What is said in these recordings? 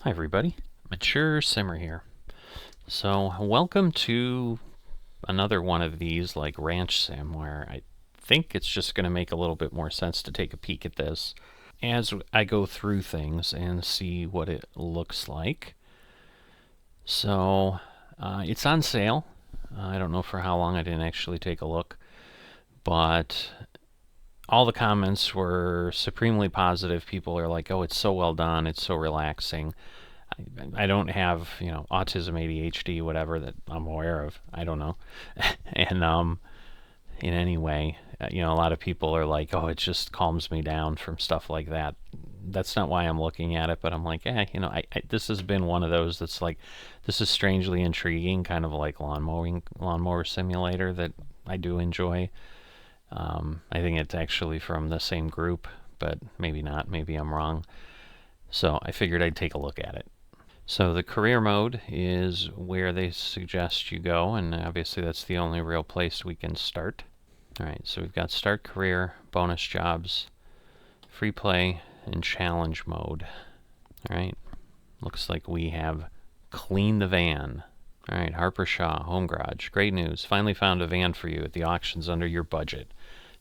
Hi everybody, Mature Simmer here. So welcome to another one of these like ranch sim where I think it's just going to make a little bit more sense to take a peek at this as I go through things and see what it looks like. So it's on sale. I don't know for how long, I didn't actually take a look, but all the comments were supremely positive. People are like, oh, it's so well done, it's so relaxing. I don't have, autism, ADHD, whatever that I'm aware of. I don't know. And in any way, a lot of people are like, oh, it just calms me down from stuff like that. That's not why I'm looking at it, but I'm like, this has been one of those that's like, this is strangely intriguing, kind of like lawnmower simulator that I do enjoy. I think it's actually from the same group, but maybe not. Maybe I'm wrong. So I figured I'd take a look at it. So the career mode is where they suggest you go, and obviously that's the only real place we can start. Alright, so we've got start career, bonus jobs, free play, and challenge mode. Alright, looks like we have clean the van. Alright, Harper Shaw, Home Garage. Great news, finally found a van for you at the auctions under your budget.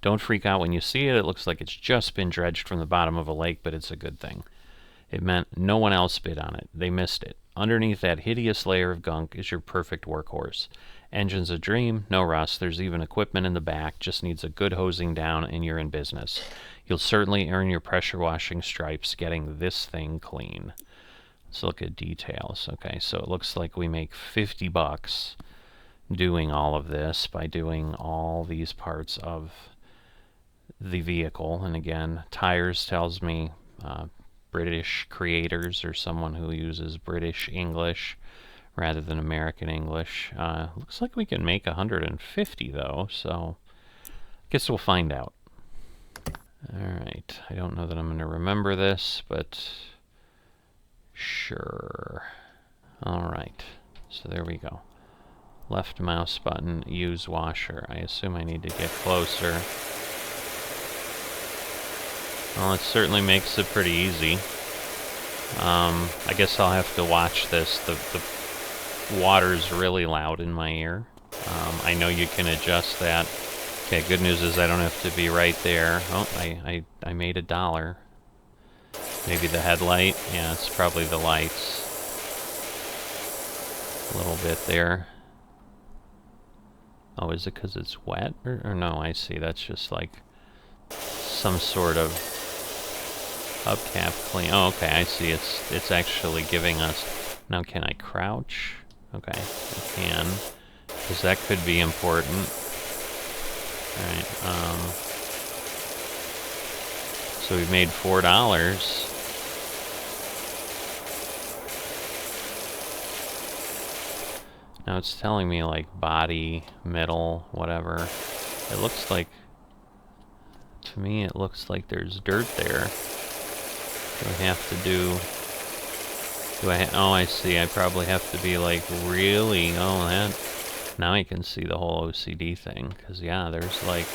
Don't freak out when you see it. It looks like it's just been dredged from the bottom of a lake, but it's a good thing. It meant no one else bid on it. They missed it. Underneath that hideous layer of gunk is your perfect workhorse. Engine's a dream, no rust. There's even equipment in the back. Just needs a good hosing down and you're in business. You'll certainly earn your pressure washing stripes getting this thing clean. Let's look at details. Okay, so it looks like we make 50 bucks doing all of this by doing all these parts of the vehicle. And again, tires tells me British creators or someone who uses British English rather than American English. Looks like we can make 150 though, so I guess we'll find out. Alright, I don't know that I'm going to remember this, but sure. Alright, so there we go. Left mouse button, use washer. I assume I need to get closer. Well, it certainly makes it pretty easy. I guess I'll have to watch this. The water's really loud in my ear. I know you can adjust that. Okay, good news is I don't have to be right there. Oh, I made $1. Maybe the headlight? Yeah, it's probably the lights. A little bit there. Oh, is it because it's wet? Or no, I see. That's just like some sort of hubcap clean. Oh, okay, I see. It's actually giving us... Now, can I crouch? Okay, I can. Because that could be important. Alright, so we've made $4. Now it's telling me like body, middle, whatever. It looks like... To me, it looks like there's dirt there. Do I have to do... oh, I see. I probably have to be like really... Oh, that... Now I can see the whole OCD thing. Because, yeah, there's like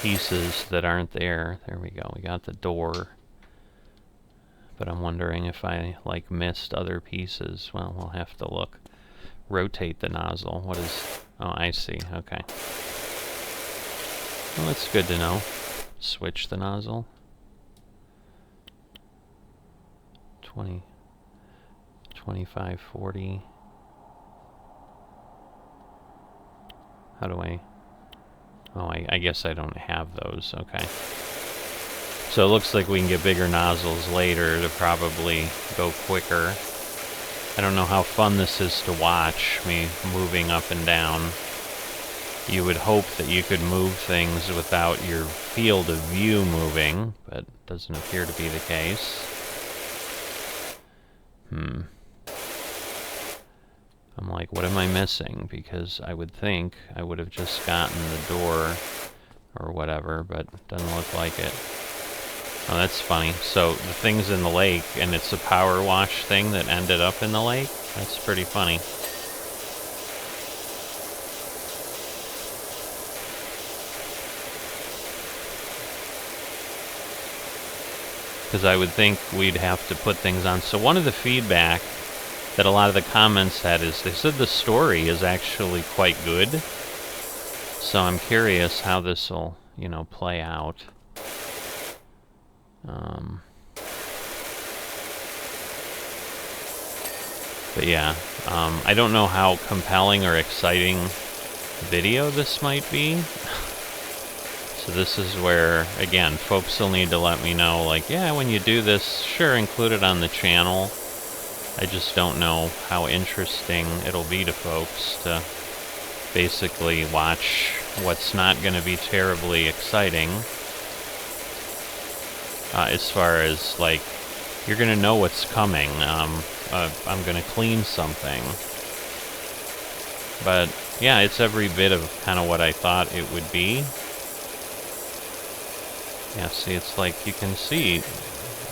pieces that aren't there. There we go. We got the door. But I'm wondering if I like missed other pieces. Well, we'll have to look. Rotate the nozzle. What is... Oh, I see. Okay. Well, that's good to know. Switch the nozzle. 20, 25, 40. How do I... Oh, I guess I don't have those. Okay. So it looks like we can get bigger nozzles later to probably go quicker. I don't know how fun this is to watch, me moving up and down. You would hope that you could move things without your field of view moving, but it doesn't appear to be the case. I'm like, what am I missing? Because I would think I would have just gotten the door or whatever, but it doesn't look like it. Oh, that's funny. So the thing's in the lake, and it's a power wash thing that ended up in the lake? That's pretty funny. because I would think we'd have to put things on. So one of the feedback that a lot of the comments had is they said the story is actually quite good. So I'm curious how this will, you know, play out. But yeah, I don't know how compelling or exciting video this might be. So this is where, again, folks will need to let me know, like, yeah, when you do this, sure, include it on the channel. I just don't know how interesting it'll be to folks to basically watch what's not going to be terribly exciting. As far as, like, you're going to know what's coming. I'm going to clean something. But, yeah, it's every bit of kind of what I thought it would be. Yeah, see, it's like you can see.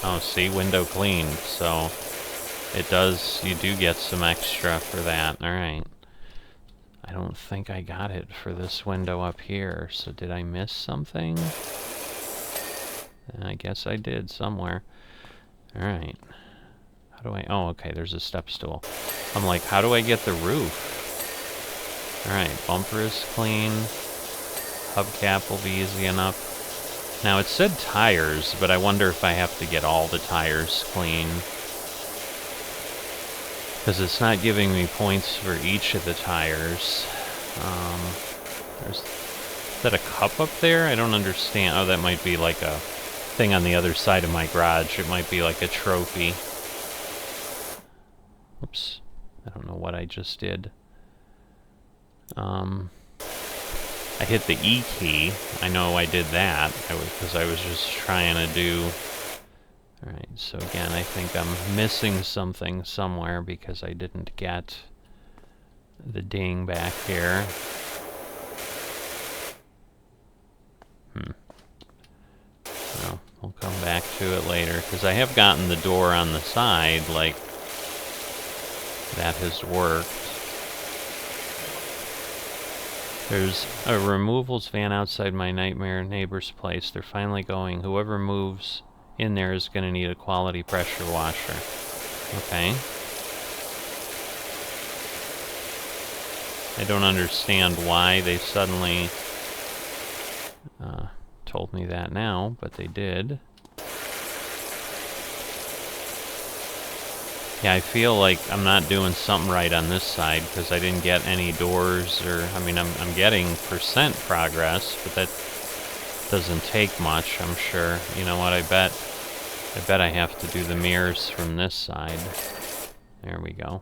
Oh, see, window cleaned. So it does, you do get some extra for that. Alright. I don't think I got it for this window up here. So did I miss something? I guess I did somewhere. Alright. How do I... Oh, okay, there's a step stool. I'm like, how do I get the roof? Alright, bumper is clean. Hubcap will be easy enough. Now, it said tires, but I wonder if I have to get all the tires clean. Because it's not giving me points for each of the tires. Is that a cup up there? I don't understand. Oh, that might be like a thing on the other side of my garage. It might be like a trophy. Oops. I don't know what I just did. I hit the E key. I know I did that. Because I was just trying to do... Alright, so again, I think I'm missing something somewhere because I didn't get the ding back here. Well, we'll come back to it later, because I have gotten the door on the side, like, that has worked. There's a removals van outside my nightmare neighbor's place. They're finally going. Whoever moves in there is going to need a quality pressure washer. Okay. I don't understand why they suddenly told me that now, but they did. Yeah, I feel like I'm not doing something right on this side because I didn't get any doors, or, I mean, I'm getting % progress, but that doesn't take much, I'm sure. You know what, I bet I have to do the mirrors from this side. There we go.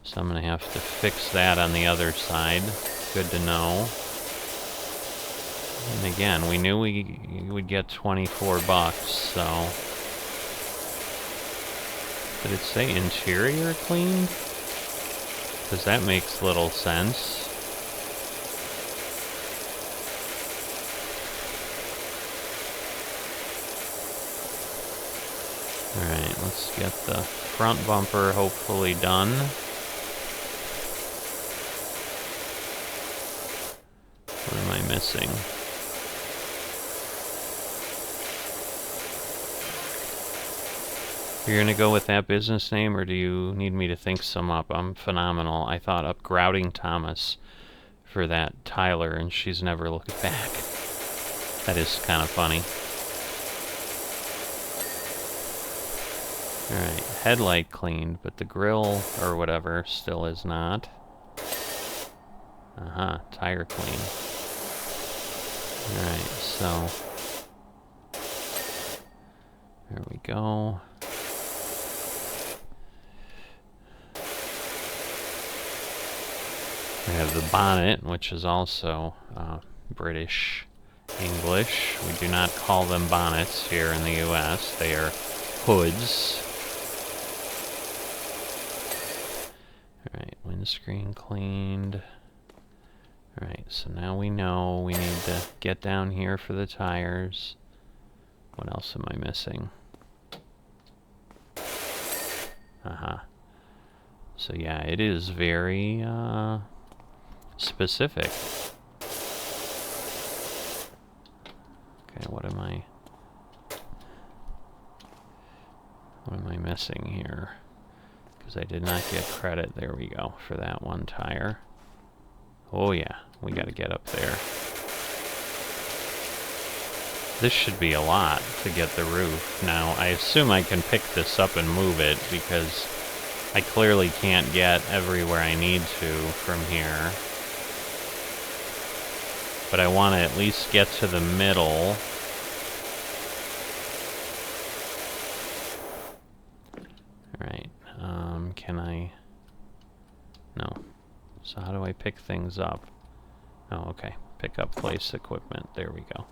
So I'm going to have to fix that on the other side. Good to know. And again, we knew we would get 24 bucks, so... Did it say interior cleaned? Because that makes little sense. Alright, let's get the front bumper hopefully done. What am I missing? You're gonna go with that business name, or do you need me to think some up? I'm phenomenal. I thought up Grouting Thomas for that Tyler, and she's never looked back. That is kind of funny. Alright, headlight cleaned, but the grill, or whatever, still is not. Tire clean. Alright, so... There we go. We have the bonnet, which is also British English. We do not call them bonnets here in the US. They are hoods. Alright, windscreen cleaned. Alright, so now we know we need to get down here for the tires. What else am I missing? So yeah, it is very specific. Okay, what am I? What am I missing here? Because I did not get credit. There we go, for that one tire. Oh yeah, we gotta get up there. This should be a lot to get the roof. Now, I assume I can pick this up and move it, because I clearly can't get everywhere I need to from here. But I want to at least get to the middle. Alright, can I... No. So how do I pick things up? Oh, okay. Pick up place equipment. There we go.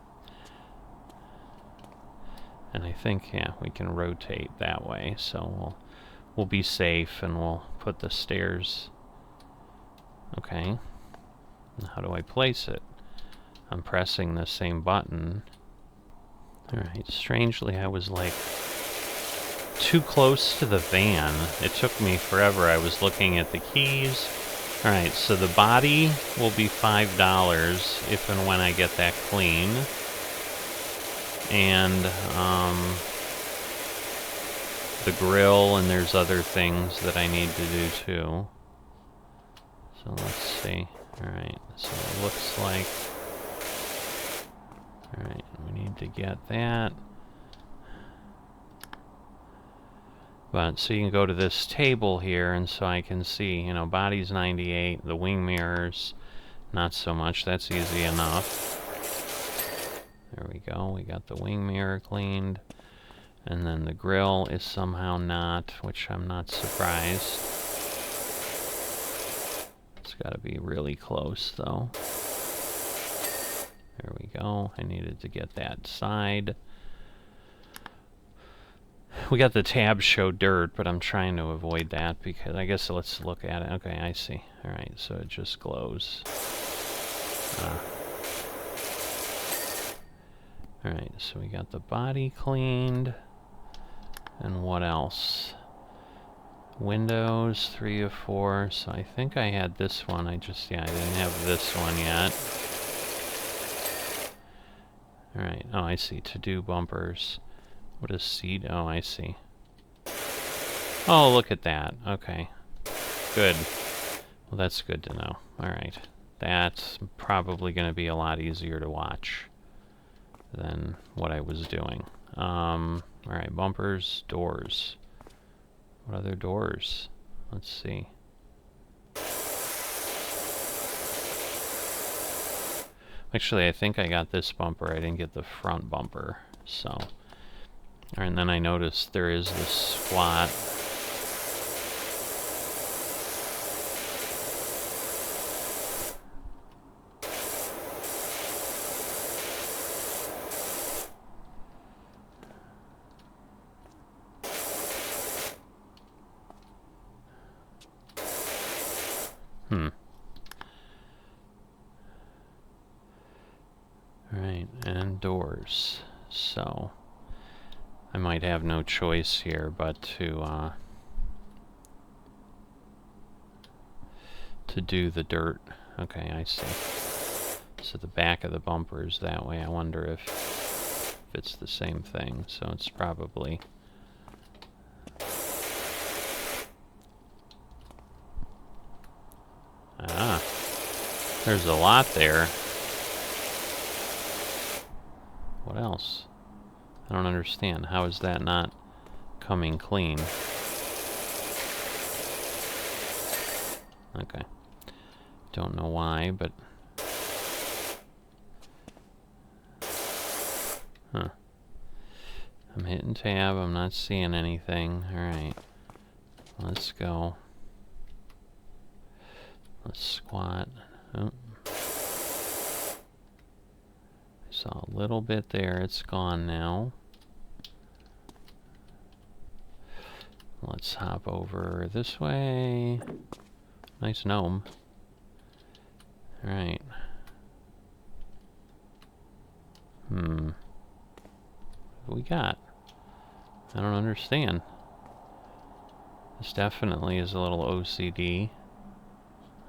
And I think, yeah, we can rotate that way, so we'll be safe, and we'll put the stairs... Okay. And how do I place it? I'm pressing the same button. Alright, strangely I was like too close to the van. It took me forever. I was looking at the keys. Alright, so the body will be $5 if and when I get that clean. And the grill, and there's other things that I need to do too. So let's see. Alright, so it looks like... Alright, we need to get that. But, so you can go to this table here, and so I can see, you know, body's 98, the wing mirrors, not so much, that's easy enough. There we go, we got the wing mirror cleaned. And then the grill is somehow not, which I'm not surprised. It's gotta be really close, though. There we go. I needed to get that side. We got the tab show dirt, but I'm trying to avoid that because I guess let's look at it. Okay, I see. Alright, so it just glows. Alright, so we got the body cleaned. And what else? Windows, 3 of 4. So I think I had this one. I didn't have this one yet. Alright, oh, I see. To-do bumpers. What is seat? Oh, I see. Oh, look at that. Okay. Good. Well, that's good to know. Alright. That's probably going to be a lot easier to watch than what I was doing. Alright, bumpers, doors. What other doors? Let's see. Actually, I think I got this bumper. I didn't get the front bumper. So, alright, and then I noticed there is this squat. Alright, and doors. So, I might have no choice here but to do the dirt. Okay, I see. So the back of the bumper is that way. I wonder if it's the same thing. So it's probably... Ah, there's a lot there. What else? I don't understand. How is that not coming clean? Okay. Don't know why, but... Huh. I'm hitting tab. I'm not seeing anything. Alright. Let's go. Let's squat. Oh. Saw a little bit there. It's gone now. Let's hop over this way. Nice gnome. Alright. What do we got? I don't understand. This definitely is a little OCD.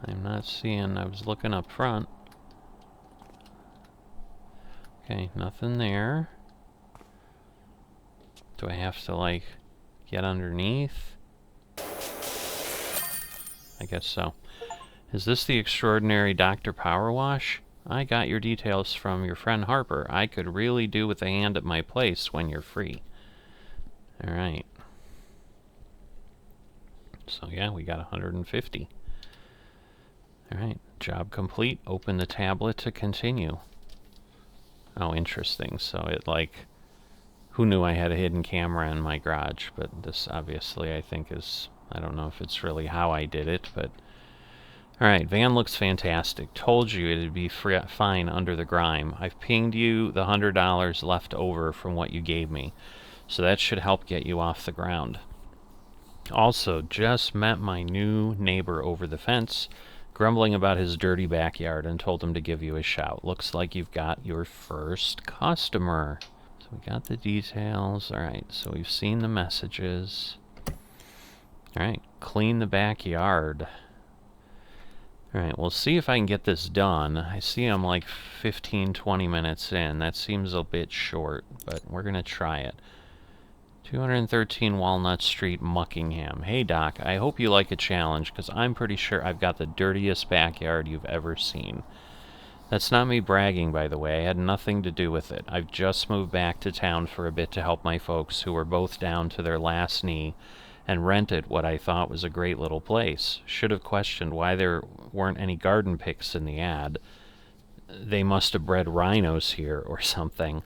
I'm not seeing... I was looking up front. Okay, nothing there. Do I have to, like, get underneath? I guess so. Is this the extraordinary Dr. Powerwash? I got your details from your friend Harper. I could really do with a hand at my place when you're free. Alright. So yeah, we got 150. Alright, job complete. Open the tablet to continue. Oh, interesting. So it like... Who knew I had a hidden camera in my garage? But this obviously I think is... I don't know if it's really how I did it, but... Alright, van looks fantastic. Told you it'd be fine under the grime. I've pinged you the $100 left over from what you gave me. So that should help get you off the ground. Also, just met my new neighbor over the fence, grumbling about his dirty backyard, and told him to give you a shout. Looks like you've got your first customer. So we got the details. Alright, so we've seen the messages. Alright, clean the backyard. Alright, we'll see if I can get this done. I see I'm like 15-20 minutes in. That seems a bit short, but we're going to try it. 213 Walnut Street, Muckingham. Hey Doc, I hope you like a challenge, because I'm pretty sure I've got the dirtiest backyard you've ever seen. That's not me bragging, by the way. I had nothing to do with it. I've just moved back to town for a bit to help my folks, who were both down to their last knee, and rented what I thought was a great little place. Should have questioned why there weren't any garden pics in the ad. They must have bred rhinos here or something.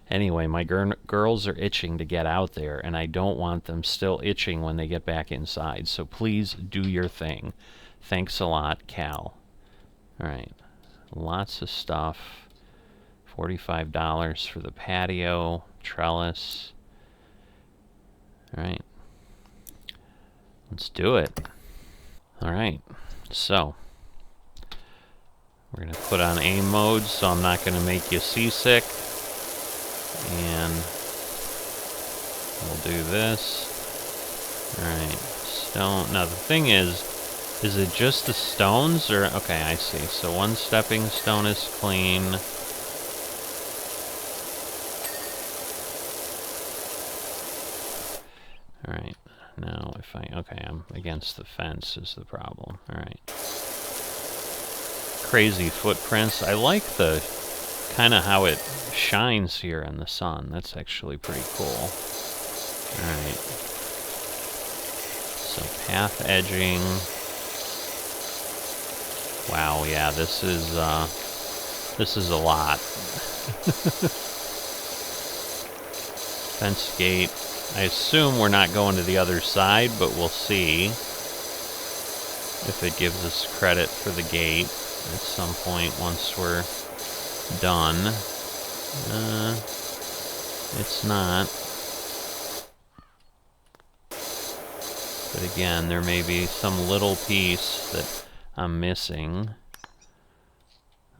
Anyway, my girls are itching to get out there, and I don't want them still itching when they get back inside. So please do your thing. Thanks a lot, Cal. Alright, lots of stuff. $45 for the patio, trellis. Alright. Let's do it. Alright, so we're going to put on aim mode so I'm not going to make you seasick. And we'll do this. Alright, stone. Now the thing is it just the stones or... Okay, I see. So one stepping stone is clean. Alright. Now, if I... Okay, I'm against the fence is the problem. Alright. Crazy footprints. I like the... kind of how it shines here in the sun. That's actually pretty cool. Alright. So, path edging. Wow, yeah, this is a lot. Fence gate. I assume we're not going to the other side, but we'll see if it gives us credit for the gate at some point once we're done. It's not. But again, there may be some little piece that I'm missing.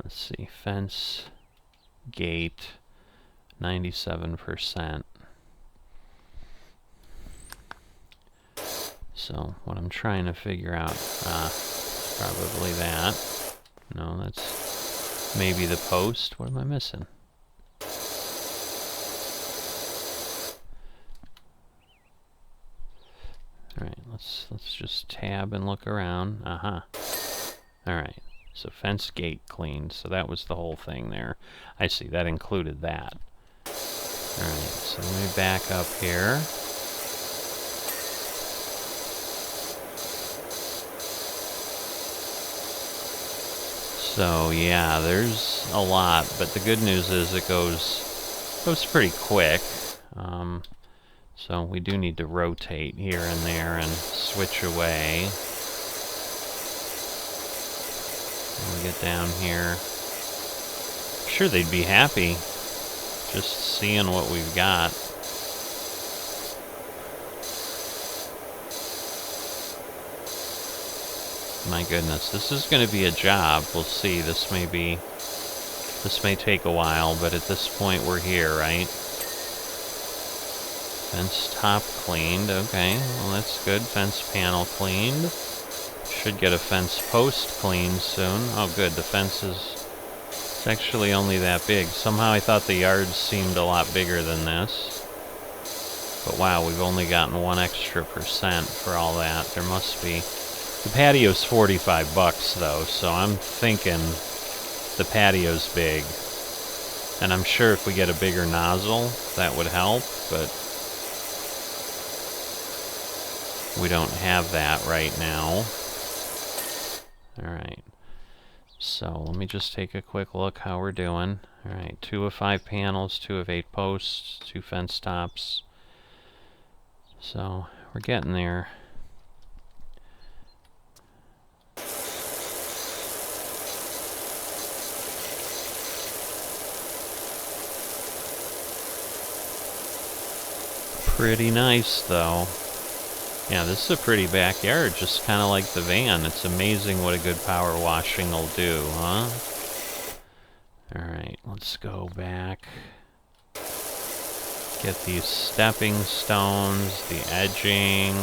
Let's see, fence, gate, 97%. So, what I'm trying to figure out, probably that. No, that's maybe the post. What am I missing? Alright, let's just tab and look around. Alright, so fence gate cleaned, so that was the whole thing there. I see, that included that. Alright, so let me back up here. So yeah, there's a lot, but the good news is it goes pretty quick. So we do need to rotate here and there and switch away. When we get down here, I'm sure they'd be happy just seeing what we've got. My goodness, this is going to be a job. We'll see. This may take a while, but at this point we're here, right? Fence top cleaned. Okay, well that's good. Fence panel cleaned. Should get a fence post cleaned soon. Oh good, the fence is... It's actually only that big. Somehow I thought the yard seemed a lot bigger than this. But wow, we've only gotten 1 extra percent for all that. There must be... The patio's $45 though, so I'm thinking the patio's big. And I'm sure if we get a bigger nozzle, that would help, but we don't have that right now. Alright, so let me just take a quick look how we're doing. Alright, 2 of 5 panels, 2 of 8 posts, 2 fence tops. So, we're getting there. Pretty nice, though. Yeah, this is a pretty backyard, just kind of like the van. It's amazing what a good power washing will do, huh? Alright, let's go back. Get these stepping stones, the edging.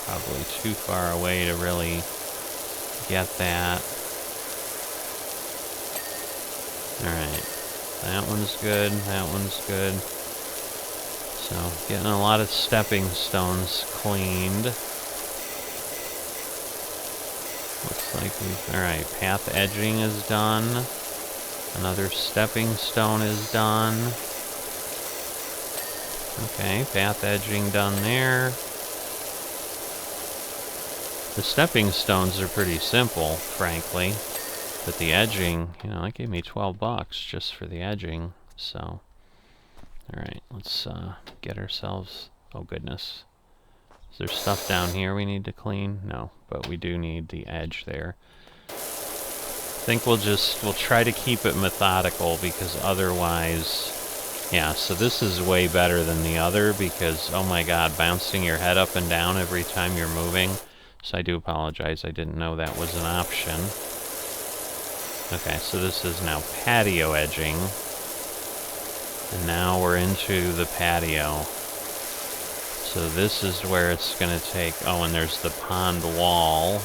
Probably too far away to really get that. Alright, that one's good, that one's good. So, getting a lot of stepping stones cleaned. Looks like we've... Alright, path edging is done. Another stepping stone is done. Okay, path edging done there. The stepping stones are pretty simple, frankly. But the edging, you know, that gave me $12 just for the edging, so... Alright, let's get ourselves... Oh goodness. Is there stuff down here we need to clean? No, but we do need the edge there. I think we'll try to keep it methodical because otherwise... Yeah, so this is way better than the other because, oh my god, bouncing your head up and down every time you're moving. So I do apologize, I didn't know that was an option. Okay, so this is now patio edging. And now we're into the patio. So this is where it's going to take... Oh, and there's the pond wall.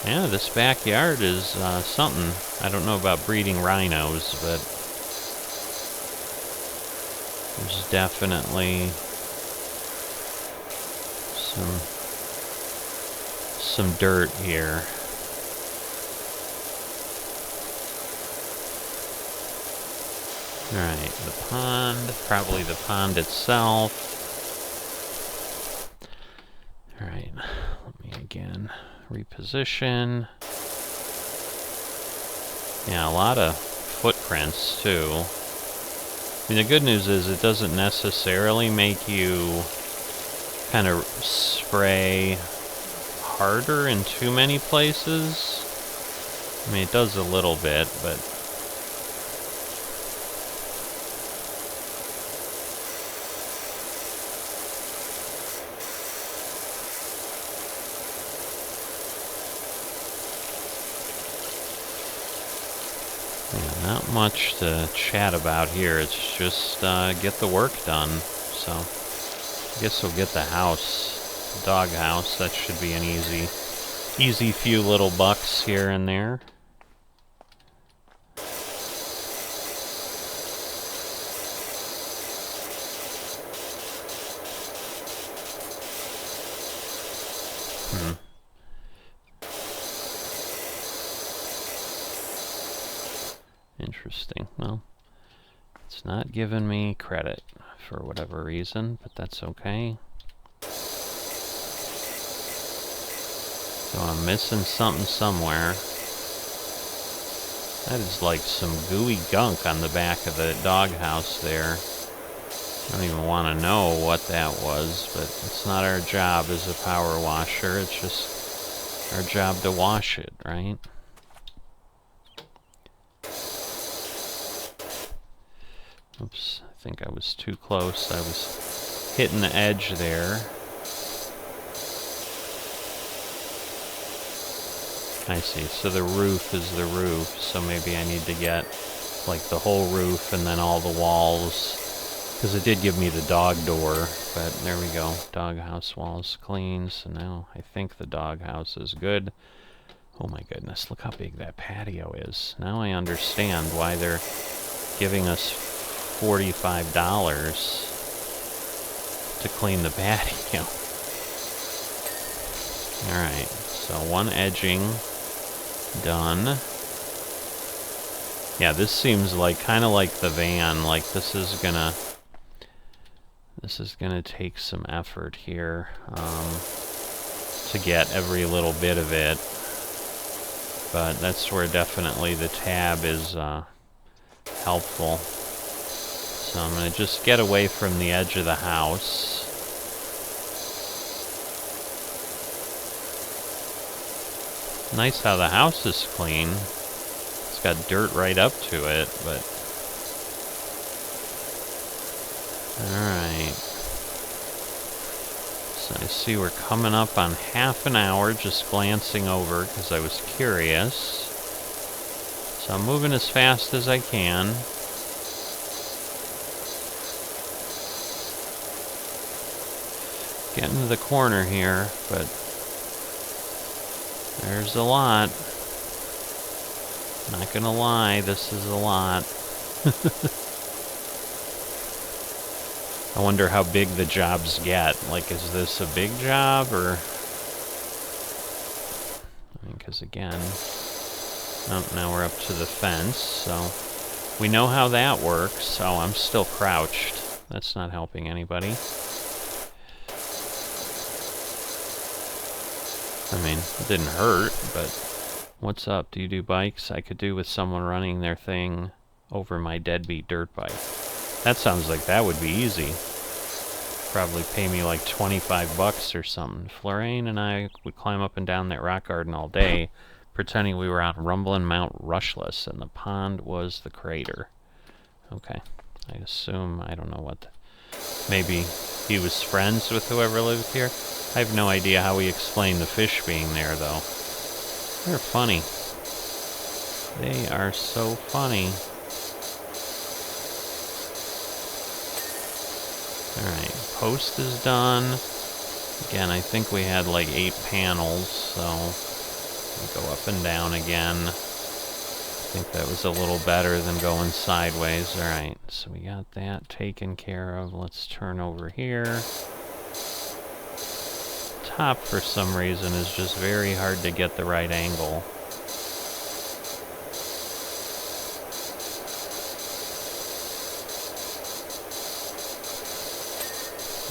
Yeah, this backyard is something. I don't know about breeding rhinos, but... There's definitely... some dirt here. Alright, the pond, probably the pond itself. Alright, let me again reposition. Yeah, a lot of footprints too. I mean, the good news is it doesn't necessarily make you kind of spray harder in too many places. I mean, it does a little bit, but... Yeah, not much to chat about here. It's just get the work done. So, I guess we'll get the house, the dog house. That should be an easy few little bucks here and there. Interesting. Well, it's not giving me credit for whatever reason, but that's okay. So I'm missing something somewhere. That is like some gooey gunk on the back of the doghouse there. I don't even want to know what that was, but it's not our job as a power washer. It's just our job to wash it, right? Oops, I think I was too close. I was hitting the edge there. I see, so the roof is the roof, so maybe I need to get like the whole roof and then all the walls. Because it did give me the dog door, but there we go. Doghouse walls clean, so now I think the doghouse is good. Oh my goodness, look how big that patio is. Now I understand why they're giving us $45 to clean the patio. Alright, so one edging done. Yeah, this seems like kind of like the van. Like this is gonna take some effort here to get every little bit of it. But that's where definitely the tab is helpful. So I'm gonna just get away from the edge of the house. Nice how the house is clean. It's got dirt right up to it, but... Alright. So I see we're coming up on half an hour, just glancing over because I was curious. So I'm moving as fast as I can. Getting to the corner here, but there's a lot. Not gonna lie, this is a lot. I wonder how big the jobs get. Like, is this a big job, or... Because again... Oh, now we're up to the fence, so... We know how that works. Oh, I'm still crouched. That's not helping anybody. I mean, it didn't hurt, but... What's up? Do you do bikes? I could do with someone running their thing over my deadbeat dirt bike. That sounds like that would be easy. Probably pay me like 25 bucks or something. Florine and I would climb up and down that rock garden all day, pretending we were on Rumblin' Mount Rushless, and the pond was the crater. Okay. I assume, I don't know what... Maybe he was friends with whoever lived here? I have no idea how he explained the fish being there, though. They're funny. They are so funny. Alright, post is done. Again, I think we had like 8 panels, so we go up and down again. I think that was a little better than going sideways. Alright, so we got that taken care of. Let's turn over here. Top, for some reason, is just very hard to get the right angle.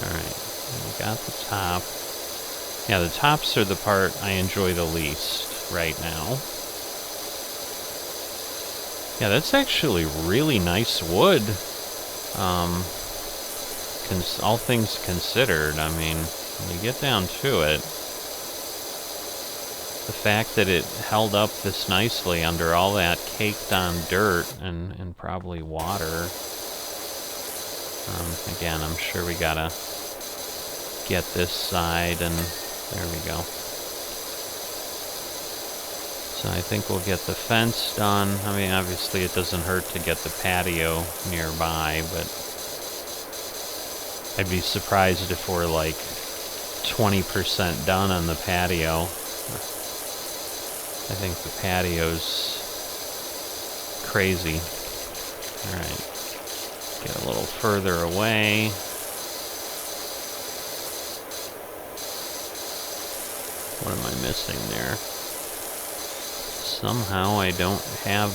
Alright, we got the top. Yeah, the tops are the part I enjoy the least right now. Yeah, that's actually really nice wood. All things considered, I mean... When you get down to it, the fact that it held up this nicely under all that caked on dirt and probably water. Again, I'm sure we gotta get this side, and there we go. So I think we'll get the fence done. I mean, obviously it doesn't hurt to get the patio nearby, but I'd be surprised if we're like 20% done on the patio. I think the patio's crazy. Alright. Get a little further away. What am I missing there? Somehow I don't have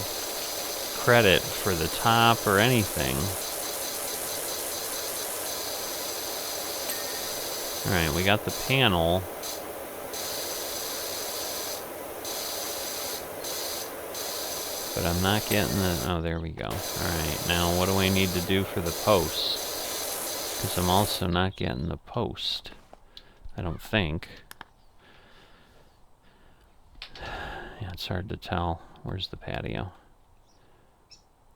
credit for the top or anything. Alright, we got the panel. But I'm not getting the... Oh, there we go. Alright, now what do I need to do for the post? Because I'm also not getting the post. I don't think. Yeah, it's hard to tell. Where's the patio?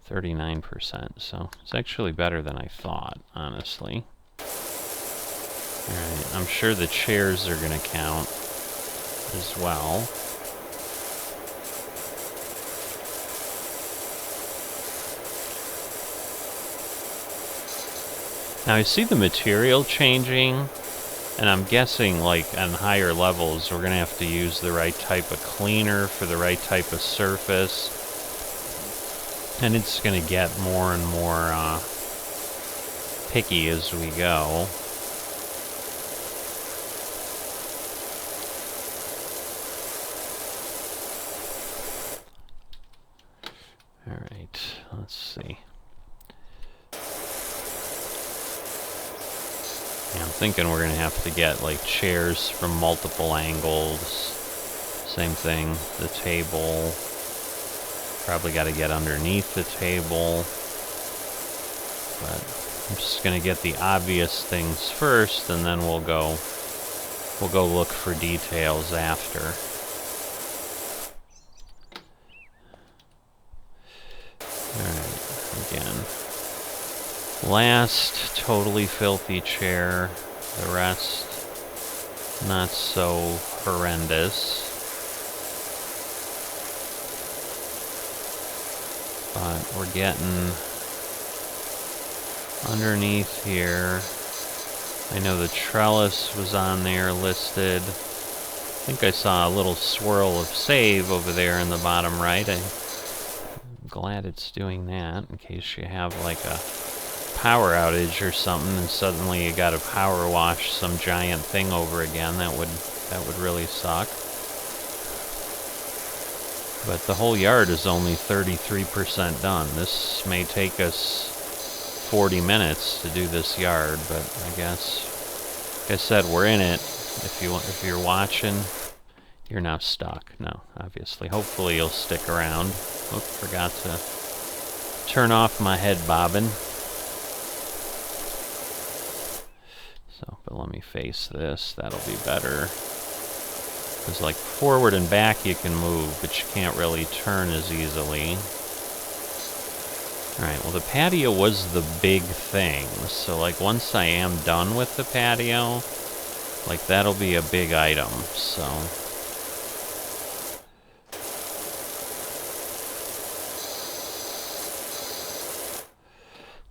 39%, so it's actually better than I thought, honestly. Alright, I'm sure the chairs are going to count as well. Now I see the material changing, and I'm guessing like on higher levels we're going to have to use the right type of cleaner for the right type of surface. And it's going to get more and more picky as we go. Alright, let's see. Yeah, I'm thinking we're going to have to get like chairs from multiple angles. Same thing, the table. Probably got to get underneath the table. But I'm just going to get the obvious things first, and then we'll go look for details after. Alright, again. Last totally filthy chair. The rest not so horrendous. But we're getting underneath here. I know the trellis was on there listed. I think I saw a little swirl of save over there in the bottom right. I'm glad it's doing that in case you have like a power outage or something and suddenly you gotta power wash some giant thing over again. That would really suck. But the whole yard is only 33% done. This may take us 40 minutes to do this yard, but I guess, like I said, we're in it. If you're watching, you're not stuck. No, obviously. Hopefully you'll stick around. Oh, forgot to turn off my head bobbin. So, but let me face this. That'll be better. Because like forward and back you can move, but you can't really turn as easily. Alright, well the patio was the big thing, so like once I am done with the patio, like that'll be a big item, so.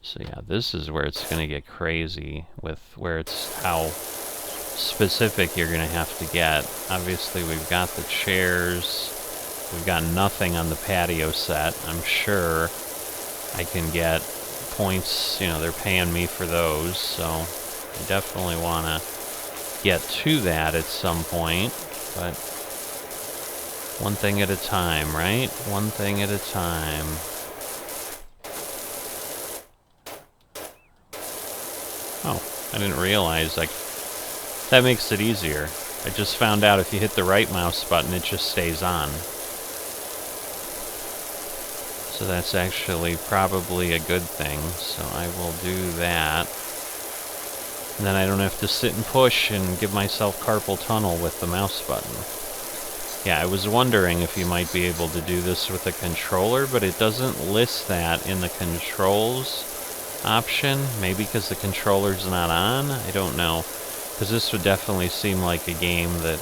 So yeah, this is where it's gonna get crazy with where it's how specific you're gonna have to get. Obviously we've got the chairs, we've got nothing on the patio set. I'm sure I can get points, you know, they're paying me for those, so I definitely want to get to that at some point, but one thing at a time, right? One thing at a time. Oh, I didn't realize, like, that makes it easier. I just found out if you hit the right mouse button, it just stays on. So that's actually probably a good thing, so I will do that. And then I don't have to sit and push and give myself carpal tunnel with the mouse button. Yeah, I was wondering if you might be able to do this with a controller, but it doesn't list that in the controls option. Maybe because the controller's not on? I don't know. Because this would definitely seem like a game that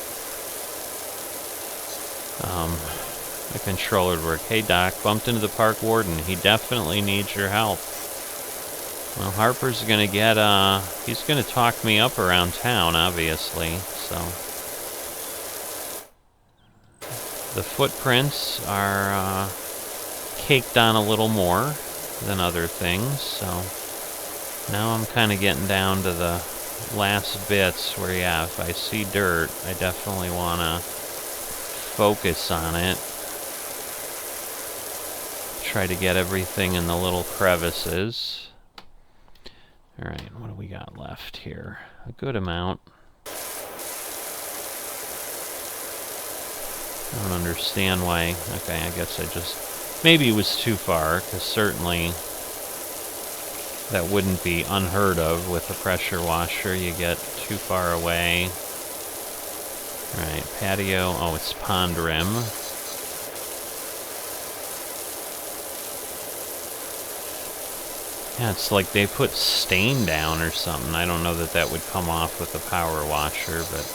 the controller would work. Hey Doc, bumped into the park warden. He definitely needs your help. Well, Harper's gonna get, he's gonna talk me up around town, obviously, so. The footprints are, caked on a little more than other things, so. Now I'm kinda getting down to the last bits where, yeah, if I see dirt, I definitely wanna focus on it. Try to get everything in the little crevices. Alright, what do we got left here? A good amount. I don't understand why. Okay, I guess I just... Maybe it was too far, because certainly that wouldn't be unheard of with a pressure washer. You get too far away. Alright, patio. Oh, it's pond rim. Yeah, it's like they put stain down or something. I don't know that that would come off with a power washer, but...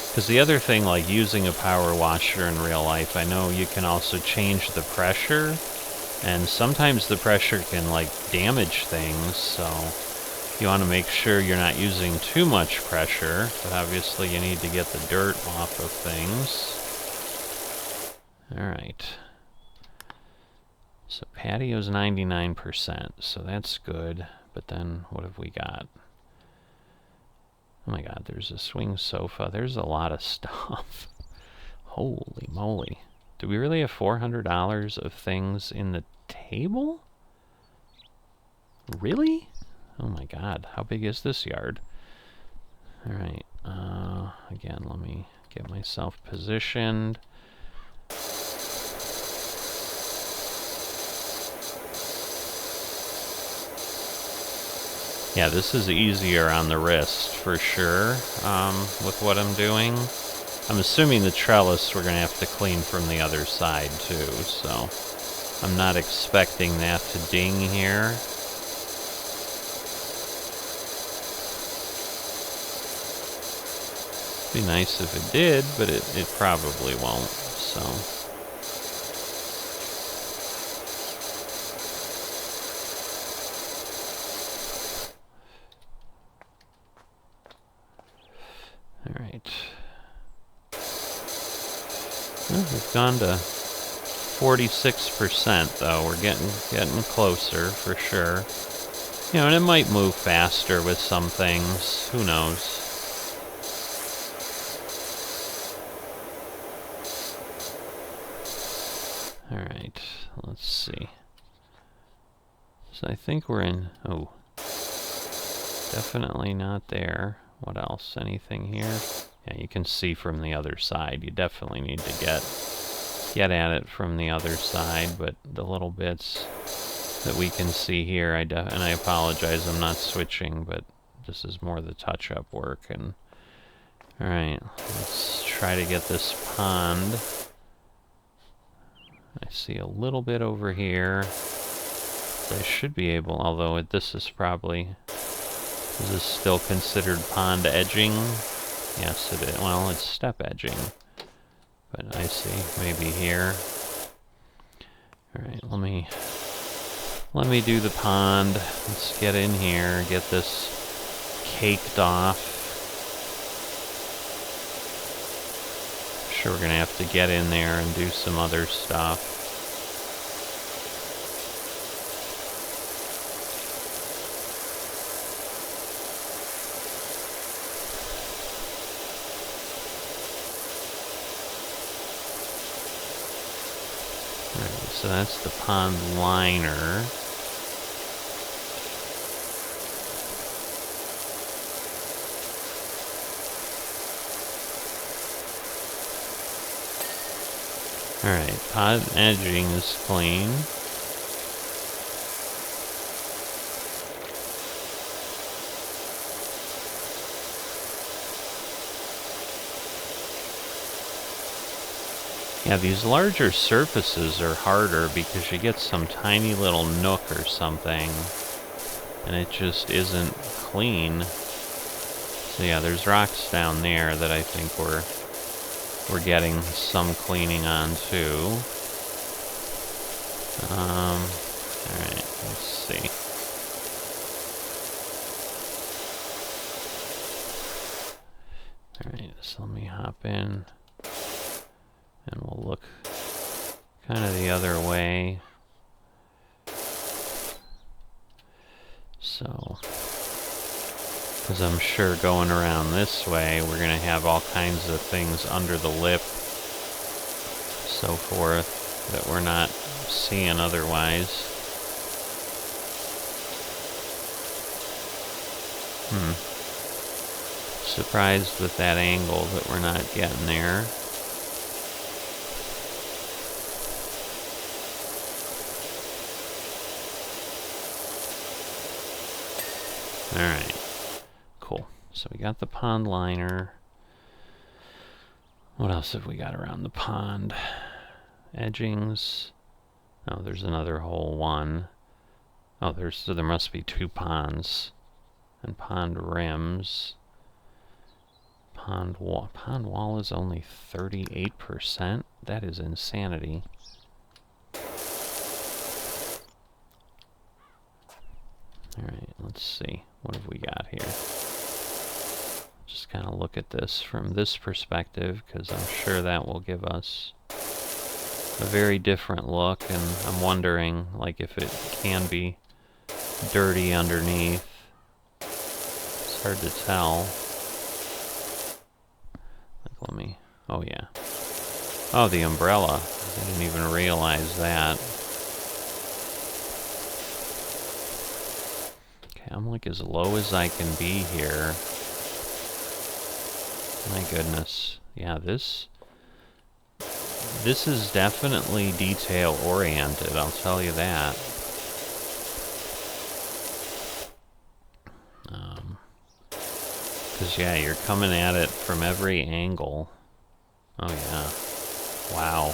Because the other thing, like using a power washer in real life, I know you can also change the pressure, and sometimes the pressure can, like, damage things, so you want to make sure you're not using too much pressure, but obviously you need to get the dirt off of things. Alright. So patio's 99%, so that's good. but then what have we got? Oh my god, there's a swing sofa. There's a lot of stuff. Holy moly. Do we really have $400 of things in the table? Really? Oh my god, how big is this yard? Alright, again, let me get myself positioned. Yeah, this is easier on the wrist for sure, with what I'm doing. I'm assuming the trellis we're going to have to clean from the other side too, so I'm not expecting that to ding here. Be nice if it did, but it probably won't, so. Alright. Well, we've gone to 46% though. We're getting closer for sure. You know, and it might move faster with some things. Who knows? Alright, let's see. So I think we're in... Oh. Definitely not there. What else? Anything here? Yeah, you can see from the other side. You definitely need to get at it from the other side, but the little bits that we can see here, and I apologize, I'm not switching, but this is more the touch-up work. And alright, let's try to get this pond. I see a little bit over here. I should be able, although this is probably... Is this still considered pond edging? Yes, it is. Well, it's step edging. But I see, maybe here. Alright, let me do the pond. Let's get in here, get this caked off. I'm sure we're gonna have to get in there and do some other stuff. So that's the pond liner. Alright, pond edging is clean. Yeah, these larger surfaces are harder because you get some tiny little nook or something and it just isn't clean. So yeah, there's rocks down there that I think we're getting some cleaning on too. Alright, let's see. Alright, so let me hop in. And we'll look kind of the other way. So, because I'm sure going around this way, we're going to have all kinds of things under the lip, so forth, that we're not seeing otherwise. Surprised with that angle that we're not getting there. Alright, cool. So we got the pond liner. What else have we got around the pond? Edgings. Oh, there's another whole one. Oh, so there must be two ponds. And pond rims. Pond wall. Pond wall is only 38%? That is insanity. Alright, let's see. What have we got here? Just kind of look at this from this perspective, because I'm sure that will give us a very different look, and I'm wondering, like, if it can be dirty underneath. It's hard to tell. Like, let me... Oh, yeah. Oh, the umbrella. I didn't even realize that. Okay, I'm like as low as I can be here. My goodness. Yeah, this is definitely detail oriented, I'll tell you that. Because, yeah, you're coming at it from every angle. Oh, yeah. Wow.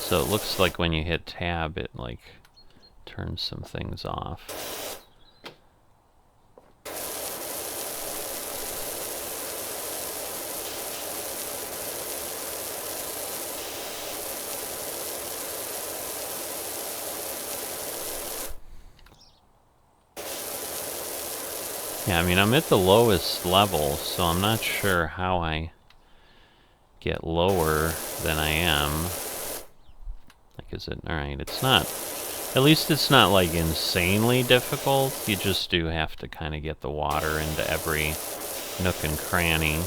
So it looks like when you hit tab, it, like, turns some things off. Yeah, I mean, I'm at the lowest level, so I'm not sure how I get lower than I am. Like, is it... Alright, it's not... At least it's not, like, insanely difficult. You just do have to kind of get the water into every nook and cranny.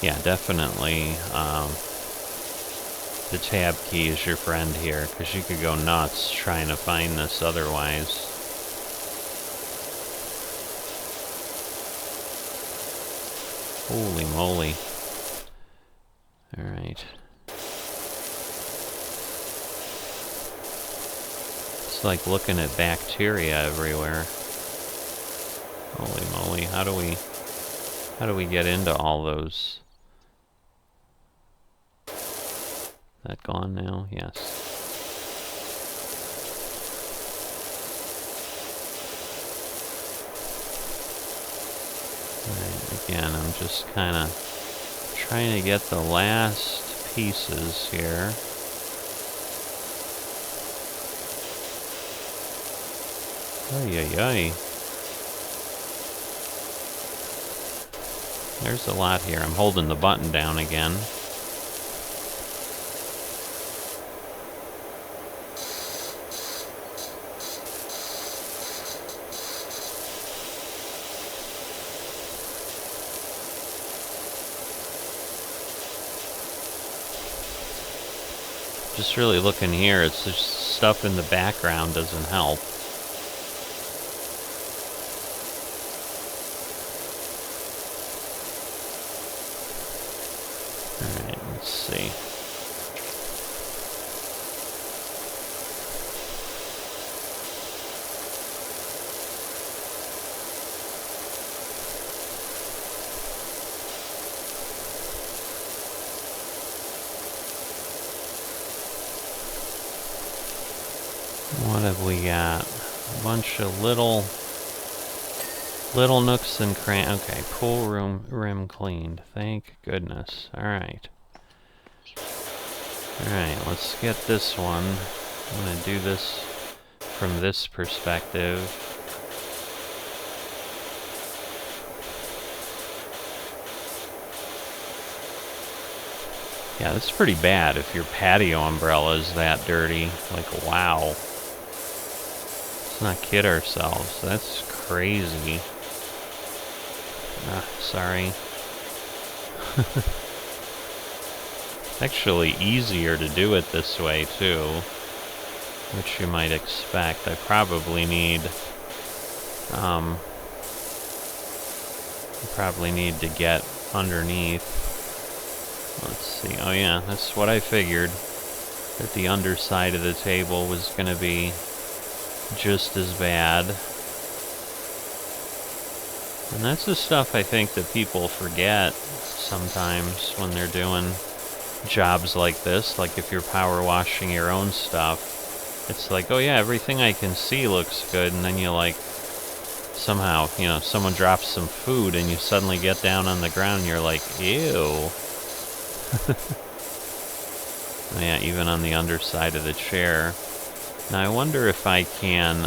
Yeah, definitely, the tab key is your friend here, because you could go nuts trying to find this otherwise. Holy moly. Alright. It's like looking at bacteria everywhere. Holy moly, how do we get into all those? That gone now? Yes. Alright, again, I'm just kind of trying to get the last pieces here. Ay, ay, ay. There's a lot here. I'm holding the button down again. Just really looking here, it's just stuff in the background doesn't help. Alright, let's see. What have we got? A bunch of little nooks and okay, pool room rim cleaned. Thank goodness. Alright. Alright, let's get this one. I'm gonna do this from this perspective. Yeah, that's pretty bad if your patio umbrella is that dirty. Like, wow. Let's not kid ourselves. That's crazy. Ah, sorry. Actually easier to do it this way, too. Which you might expect. I probably need... to get underneath. Let's see. Oh yeah, that's what I figured. That the underside of the table was going to be just as bad. And that's the stuff I think that people forget sometimes when they're doing jobs like this. Like if you're power washing your own stuff, it's like, oh yeah, everything I can see looks good, and then you like, somehow, you know, someone drops some food and you suddenly get down on the ground and you're like, ew. Yeah, even on the underside of the chair. Now I wonder if I can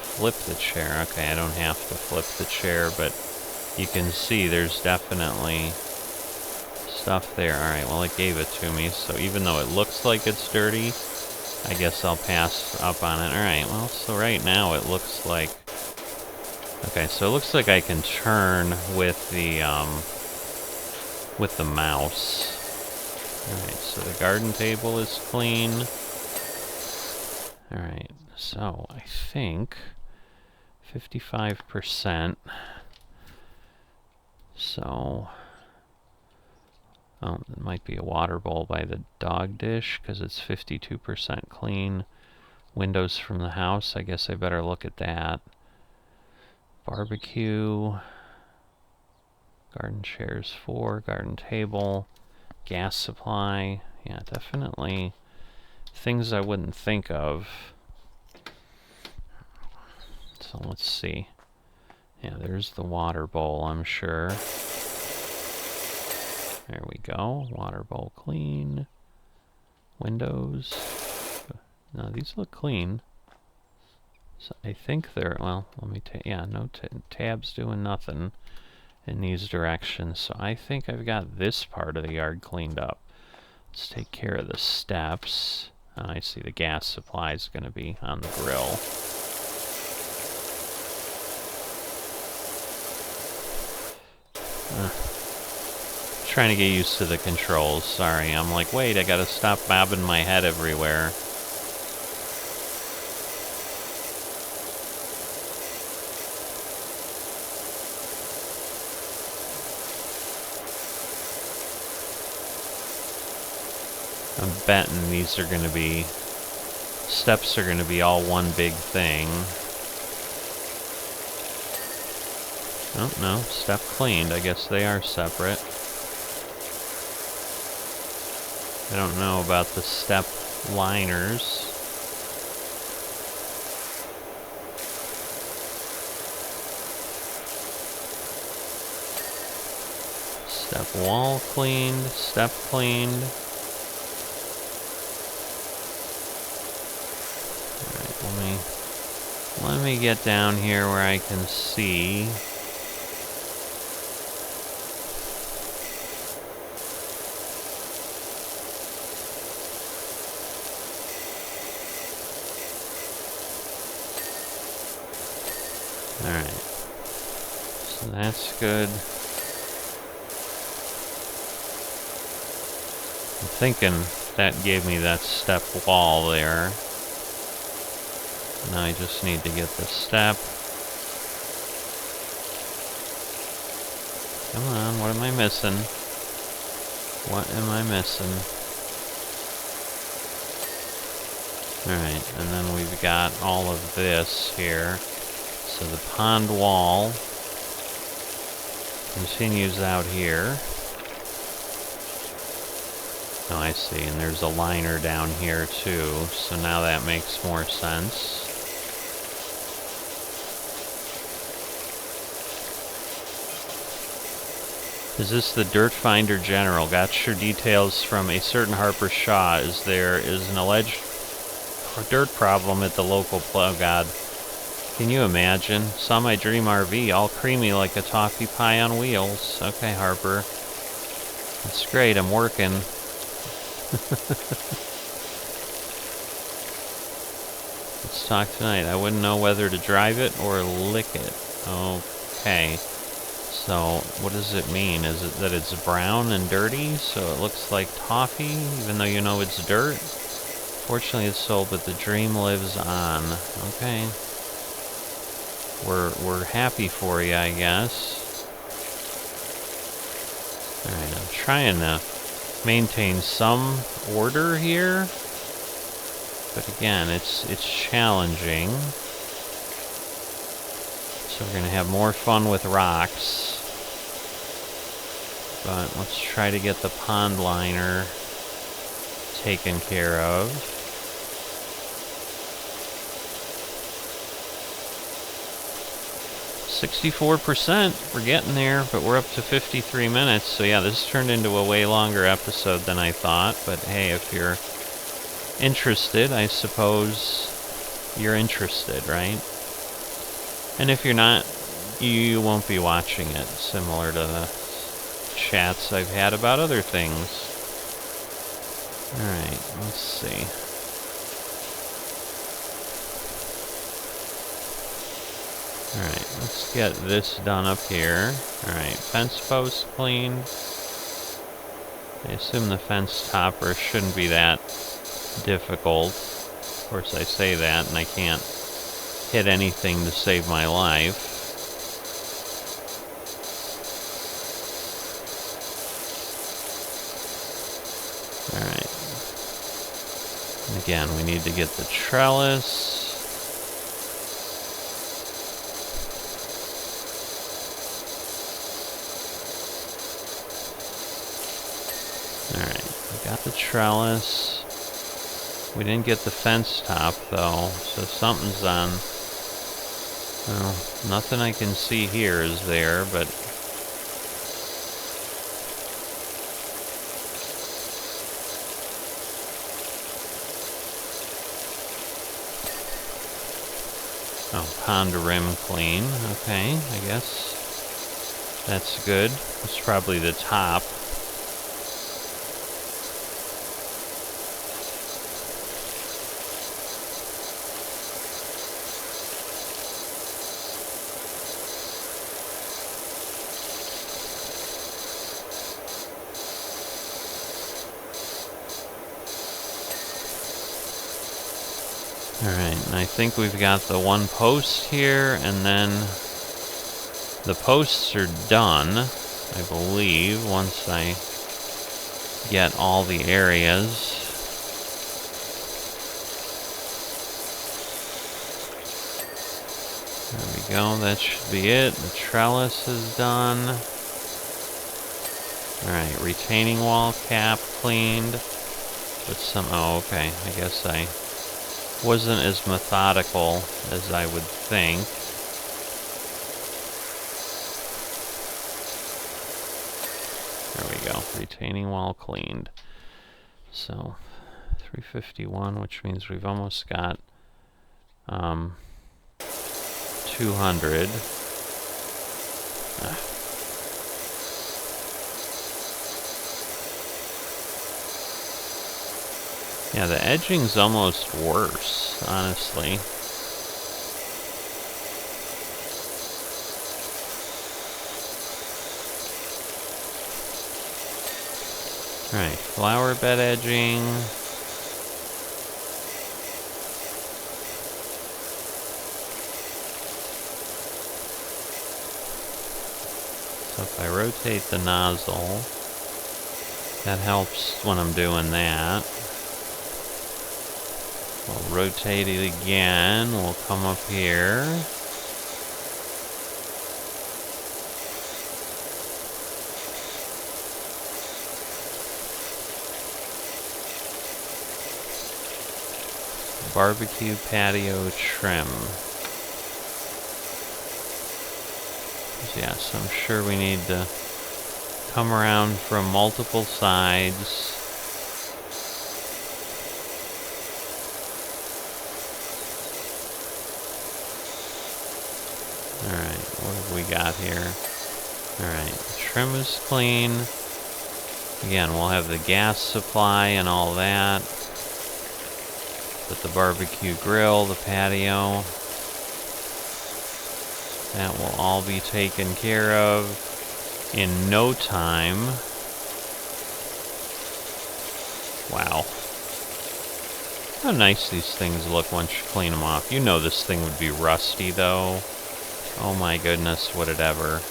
flip the chair. Okay, I don't have to flip the chair, but you can see there's definitely stuff there. Alright, well it gave it to me, so even though it looks like it's dirty, I guess I'll pass up on it. Alright, well, so right now it looks like... Okay, so it looks like I can turn with the mouse. Alright, so the garden table is clean. Alright, so I think 55%. So... Oh, it might be a water bowl by the dog dish, because it's 52% clean. Windows from the house, I guess I better look at that. Barbecue. Garden chairs 4, garden table. Gas supply. Yeah, definitely things I wouldn't think of. So let's see. Yeah, there's the water bowl, I'm sure. There we go. Water bowl clean. Windows. No, these look clean. So I think they're, well, let me take, yeah, no tabs doing nothing in these directions. So I think I've got this part of the yard cleaned up. Let's take care of the steps. I see the gas supply is going to be on the grill. Trying to get used to the controls. Sorry, I'm like, wait, I gotta stop bobbing my head everywhere. I'm betting these are gonna be... steps are gonna be all one big thing. Oh, no, step cleaned. I guess they are separate. I don't know about the step liners. Step wall cleaned, step cleaned. Alright, let me get down here where I can see. Alright, so that's good. I'm thinking that gave me that step wall there. Now I just need to get the step. Come on, what am I missing? What am I missing? Alright, and then we've got all of this here. So the pond wall continues out here. Oh, I see, and there's a liner down here too, so now that makes more sense. Is this the Dirt Finder General? Got your details from a certain Harper Shaw. Is there is an alleged dirt problem at the local oh god. Can you imagine? Saw my dream RV, all creamy like a toffee pie on wheels. Okay, Harper. That's great, I'm working. Let's talk tonight. I wouldn't know whether to drive it or lick it. Okay. So, what does it mean? Is it that it's brown and dirty, so it looks like toffee, even though you know it's dirt? Fortunately it's sold, but the dream lives on. Okay. We're happy for you, I guess. Alright, I'm trying to maintain some order here. But again, it's challenging. So we're going to have more fun with rocks. But let's try to get the pond liner taken care of. %. We're getting there, but we're up to 53 minutes. So yeah, this turned into a way longer episode than I thought. But hey, if you're interested, I suppose you're interested, right? And if you're not, you won't be watching it, similar to the chats I've had about other things. Alright, let's see. Alright, let's get this done up here. Alright, fence post cleaned. I assume the fence topper shouldn't be that difficult. Of course I say that and I can't hit anything to save my life. Alright. Again, we need to get the trellis. Alright, we got the trellis. We didn't get the fence top though, so something's on. Well, nothing I can see here is there, but oh, pond rim clean. Okay, I guess that's good. It's probably the top. Alright, and I think we've got the one post here, and then the posts are done, I believe, once I get all the areas. There we go, that should be it. The trellis is done. Alright, retaining wall cap cleaned. With some, oh okay, I guess I wasn't as methodical as I would think. There we go, retaining wall cleaned. So 351, which means we've almost got 200. Yeah, the edging's almost worse, honestly. Alright, flower bed edging. So if I rotate the nozzle, that helps when I'm doing that. We'll rotate it again. We'll come up here. Barbecue patio trim. Yes, I'm sure we need to come around from multiple sides. Alright, what have we got here? Alright, trim is clean. Again, we'll have the gas supply and all that. With the barbecue grill, the patio. That will all be taken care of in no time. Wow. How nice these things look once you clean them off. You know this thing would be rusty though. Oh my goodness, would it ever.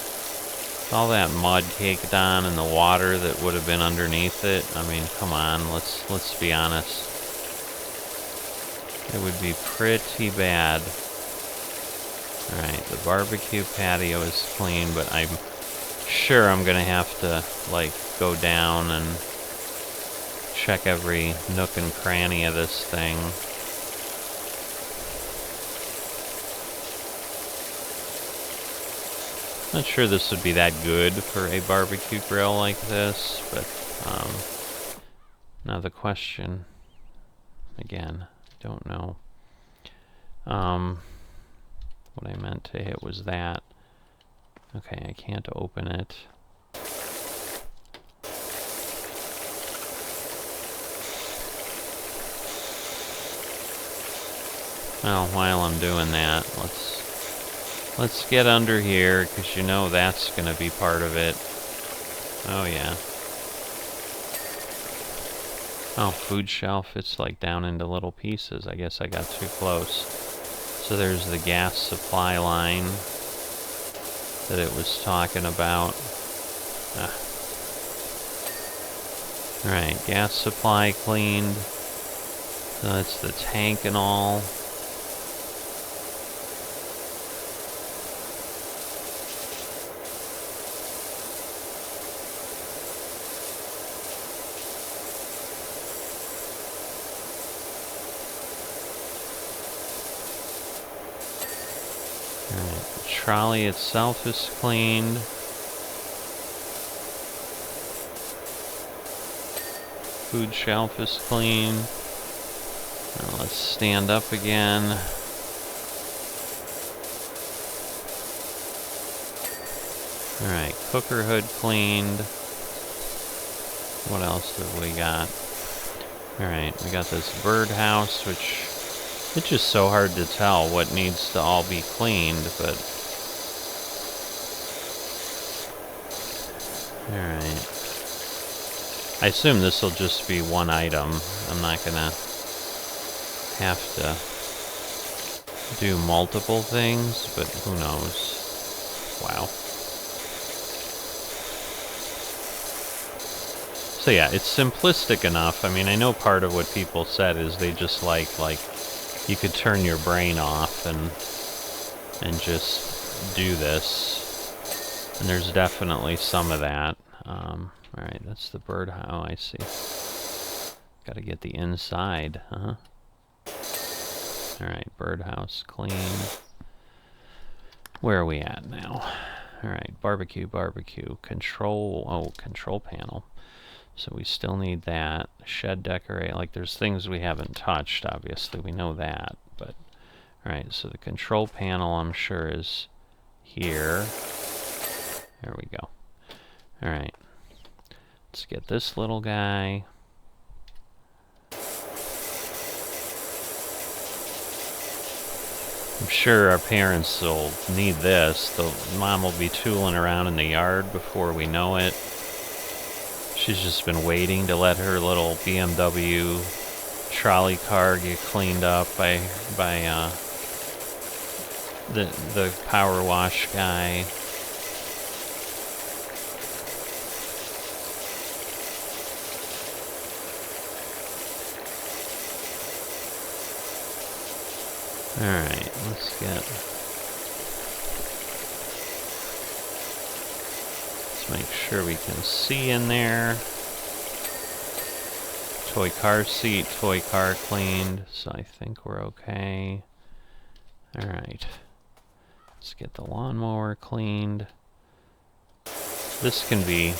All that mud caked on and the water that would have been underneath it. I mean, come on, let's be honest. It would be pretty bad. Alright, the barbecue patio is clean, but I'm sure I'm gonna have to, like, go down and check every nook and cranny of this thing. Not sure this would be that good for a barbecue grill like this, but now the question, again, don't know. What I meant to hit was that. Okay, I can't open it. Well, while I'm doing that, let's get under here, because you know that's going to be part of it. Oh, yeah. Oh, food shelf, it's like down into little pieces. I guess I got too close. So there's the gas supply line that it was talking about. Alright, gas supply cleaned. So that's the tank and all. Alright, the trolley itself is cleaned. Food shelf is clean. Now let's stand up again. Alright, cooker hood cleaned. What else have we got? Alright, we got this birdhouse, which it's just so hard to tell what needs to all be cleaned, but alright. I assume this will just be one item. I'm not gonna have to do multiple things, but who knows. Wow. So yeah, it's simplistic enough. I mean, I know part of what people said is they just like you could turn your brain off and just do this. And there's definitely some of that. Alright, that's the birdhouse. Oh, I see. Gotta get the inside, huh? Alright, birdhouse clean. Where are we at now? Alright, barbecue, control panel. So we still need that. Shed decorate, like there's things we haven't touched, obviously, we know that, but alright, so the control panel I'm sure is here. There we go. Alright. Let's get this little guy. I'm sure our parents will need this. The mom will be tooling around in the yard before we know it. She's just been waiting to let her little BMW trolley car get cleaned up by the Powerwash guy. Alright, let's make sure we can see in there. Toy car seat, toy car cleaned, so I think we're okay. Alright, let's get the lawnmower cleaned. This can be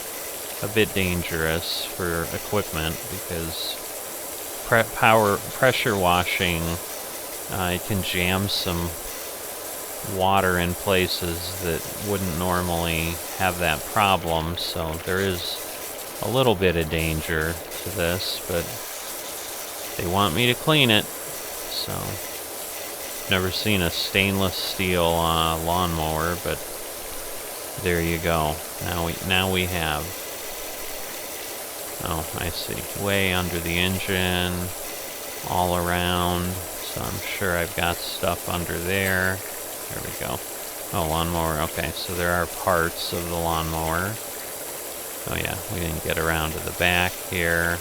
a bit dangerous for equipment because pressure washing, it can jam some water in places that wouldn't normally have that problem, so there is a little bit of danger to this, but they want me to clean it, so never seen a stainless steel lawnmower, but there you go. Now we have. Oh, I see. Way under the engine, all around, so I'm sure I've got stuff under there. There we go. Oh, lawnmower. Okay, so there are parts of the lawnmower. Oh yeah, we didn't get around to the back here.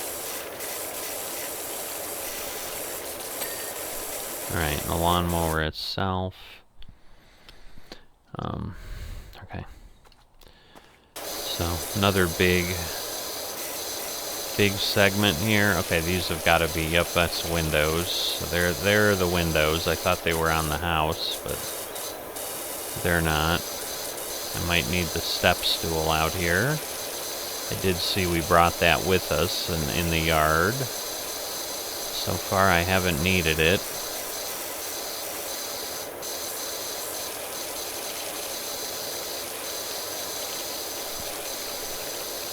Alright, the lawnmower itself. Okay. So, another big segment here. Okay, these have got to be, yep, that's windows. So they're the windows. I thought they were on the house, but they're not. I might need the step stool out here. I did see we brought that with us in the yard. So far I haven't needed it.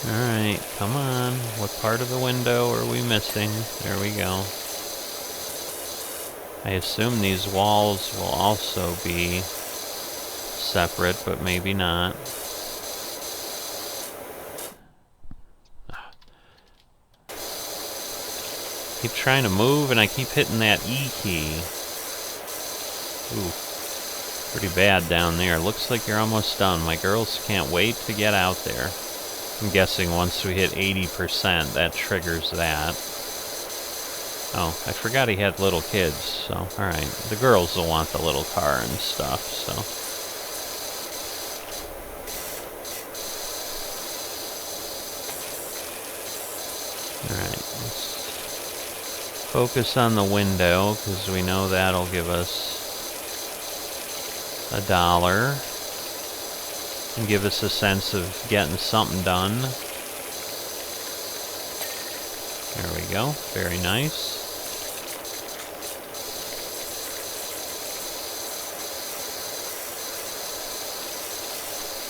Alright, come on. What part of the window are we missing? There we go. I assume these walls will also be separate, but maybe not. Keep trying to move and I keep hitting that E key. Ooh, pretty bad down there. Looks like you're almost done. My girls can't wait to get out there. I'm guessing once we hit 80%, that triggers that. Oh, I forgot he had little kids, so alright. The girls will want the little car and stuff, so. Alright, let's focus on the window, because we know that'll give us $1 and give us a sense of getting something done. There we go, very nice.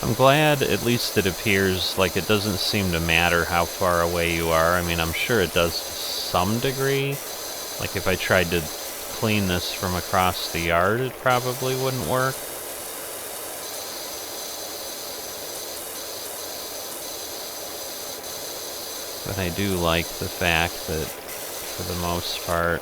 I'm glad at least it appears like it doesn't seem to matter how far away you are. I mean, I'm sure it does to some degree. Like if I tried to clean this from across the yard, it probably wouldn't work. But I do like the fact that, for the most part,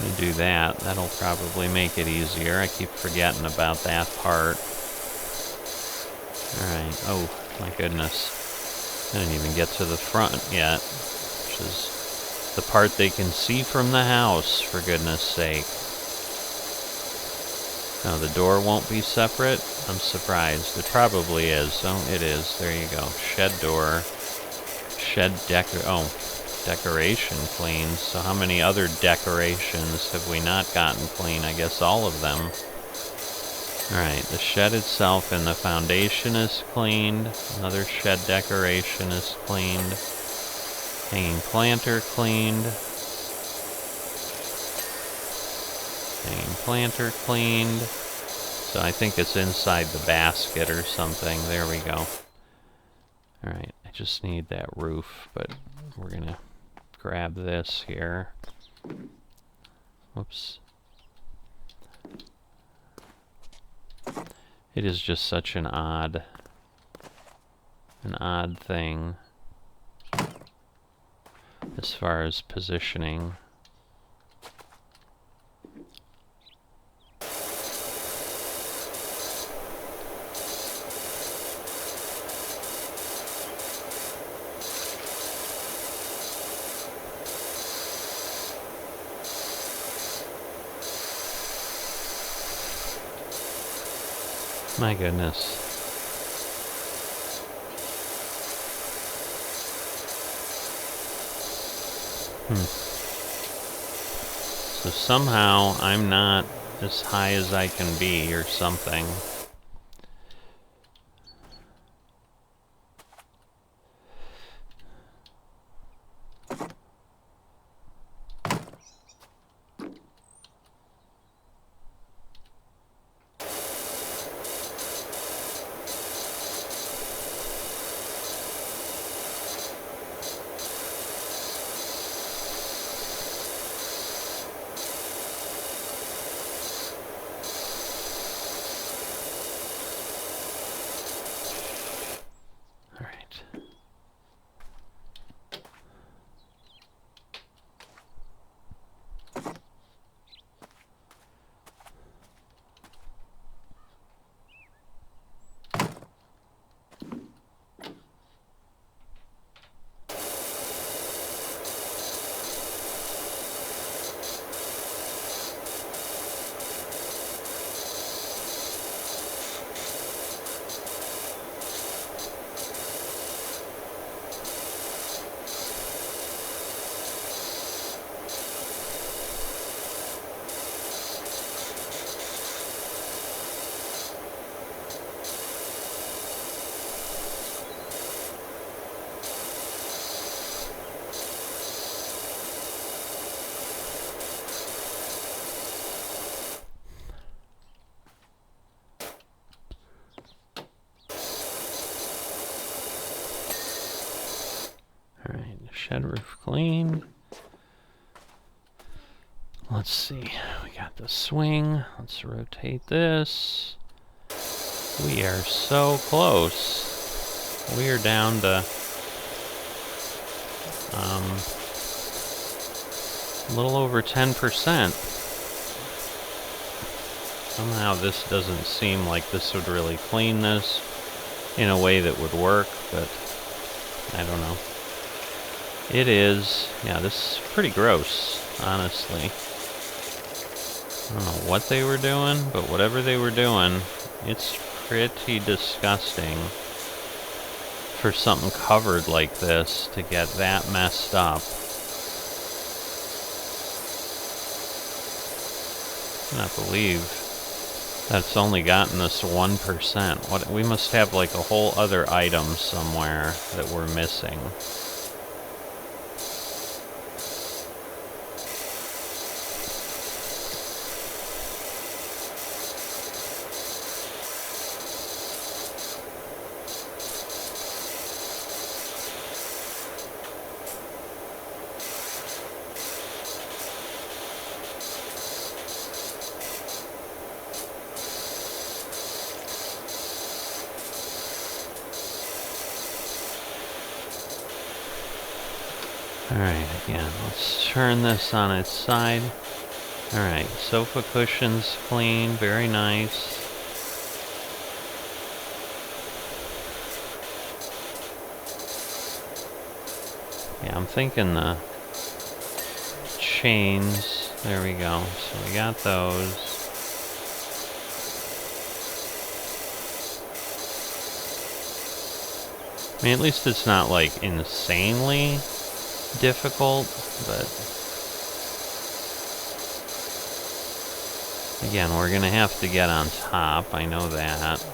you do that. That'll probably make it easier. I keep forgetting about that part. Alright, oh my goodness. I didn't even get to the front yet, which is the part they can see from the house, for goodness sake. No, the door won't be separate? I'm surprised. It probably is. Oh, it is. There you go. Shed door. Shed decoration clean. So how many other decorations have we not gotten clean? I guess all of them. Alright, the shed itself and the foundation is cleaned. Another shed decoration is cleaned. Hanging planter cleaned. Hanging planter cleaned. So I think it's inside the basket or something. There we go. Alright, I just need that roof, but we're gonna grab this here. Whoops. It is just such an odd thing as far as positioning. My goodness. So somehow I'm not as high as I can be or something. Alright, shed roof clean. Let's see, we got the swing. Let's rotate this. We are so close. We are down to a little over 10%. Somehow this doesn't seem like this would really clean this in a way that would work, but I don't know. It is, yeah, this is pretty gross, honestly. I don't know what they were doing, but whatever they were doing, it's pretty disgusting for something covered like this to get that messed up. I cannot believe that's only gotten us 1%. What, we must have like a whole other item somewhere that we're missing. Alright, again, let's turn this on its side. Alright, sofa cushions clean, very nice. Yeah, I'm thinking the chains, there we go. So we got those. I mean, at least it's not like insanely difficult, but again, we're gonna have to get on top, I know that.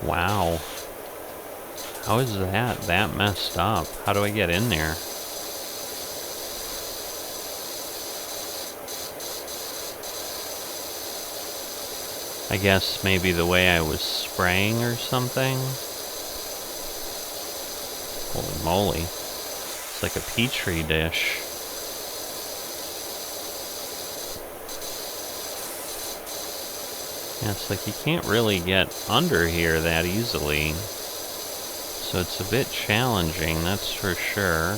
Wow. How is that messed up? How do I get in there? I guess maybe the way I was spraying or something. Holy moly. It's like a petri dish. Yeah, it's like you can't really get under here that easily. So it's a bit challenging, that's for sure.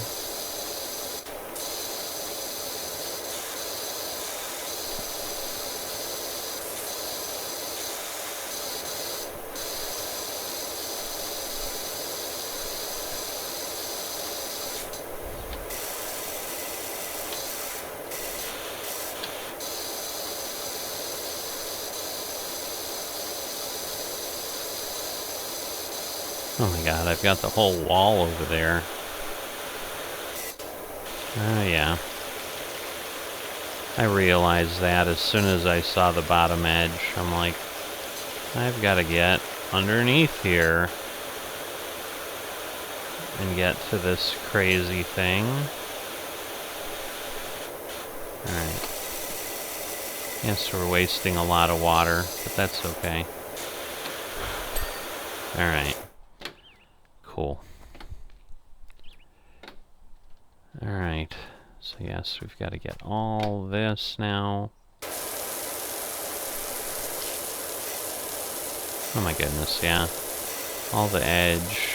Oh my god, I've got the whole wall over there. Oh yeah. I realized that as soon as I saw the bottom edge. I'm like, I've got to get underneath here and get to this crazy thing. Alright. Yes, we're wasting a lot of water, but that's okay. Alright. Cool. Alright, so yes, we've got to get all this now. Oh my goodness, yeah. All the edge.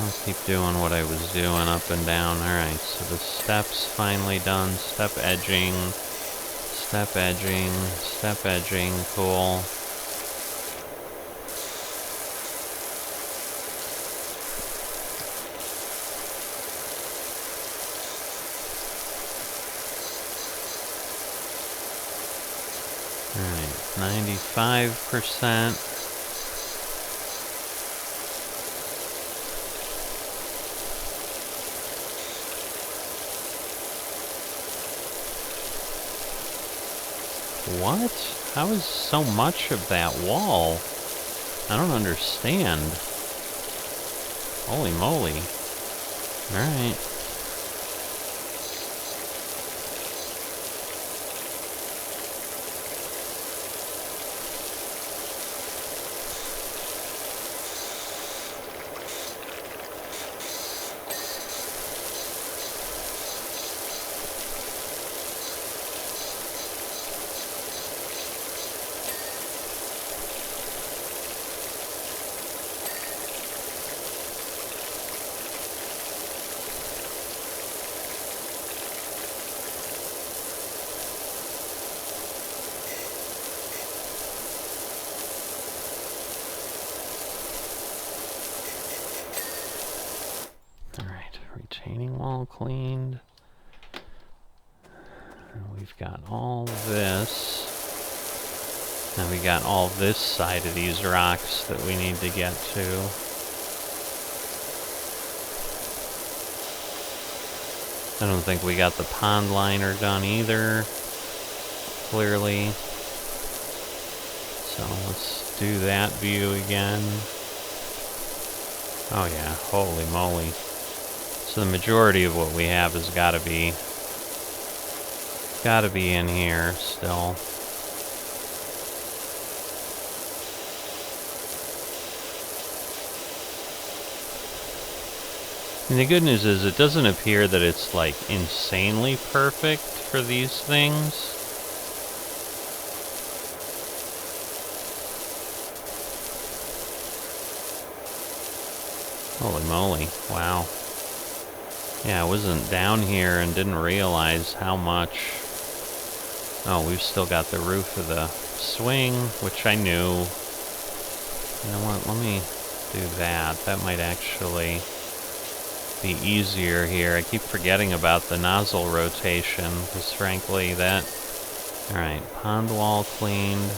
I'll keep doing what I was doing up and down. Alright, so the step's finally done. Step edging. Step edging, step edging, cool. Alright, 95%. What? How is so much of that wall? I don't understand. Holy moly. Alright. Retaining wall cleaned. And we've got all this. Now we got all this side of these rocks that we need to get to. I don't think we got the pond liner done either, clearly. So let's do that view again. Oh yeah, holy moly. So the majority of what we have has gotta be in here still. And the good news is it doesn't appear that it's like insanely perfect for these things. Holy moly, wow. Yeah, I wasn't down here and didn't realize how much. Oh, we've still got the roof of the swing, which I knew. You know what, let me do that. That might actually be easier here. I keep forgetting about the nozzle rotation, because frankly that... Alright, pond wall cleaned.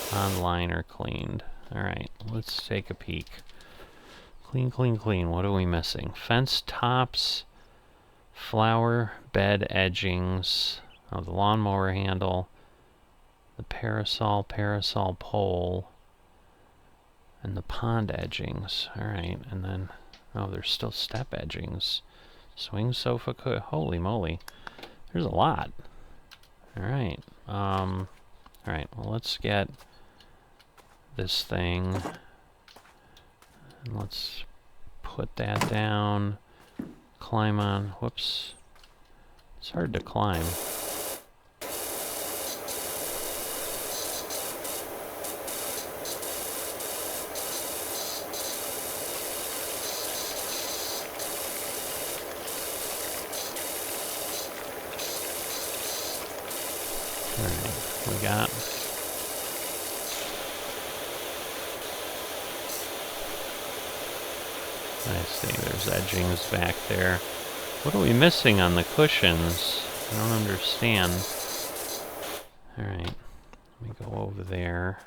Pond liner cleaned. Alright, let's take a peek. Clean, clean, clean. What are we missing? Fence tops, flower bed edgings, oh, the lawnmower handle, the parasol pole, and the pond edgings. Alright, and then, oh, there's still step edgings. Swing sofa, holy moly. There's a lot. Alright, alright, well, let's get this thing. And let's put that down, climb on, whoops, it's hard to climb. Alright, we got... I see, there's edgings back there. What are we missing on the cushions? I don't understand. Alright, let me go over there.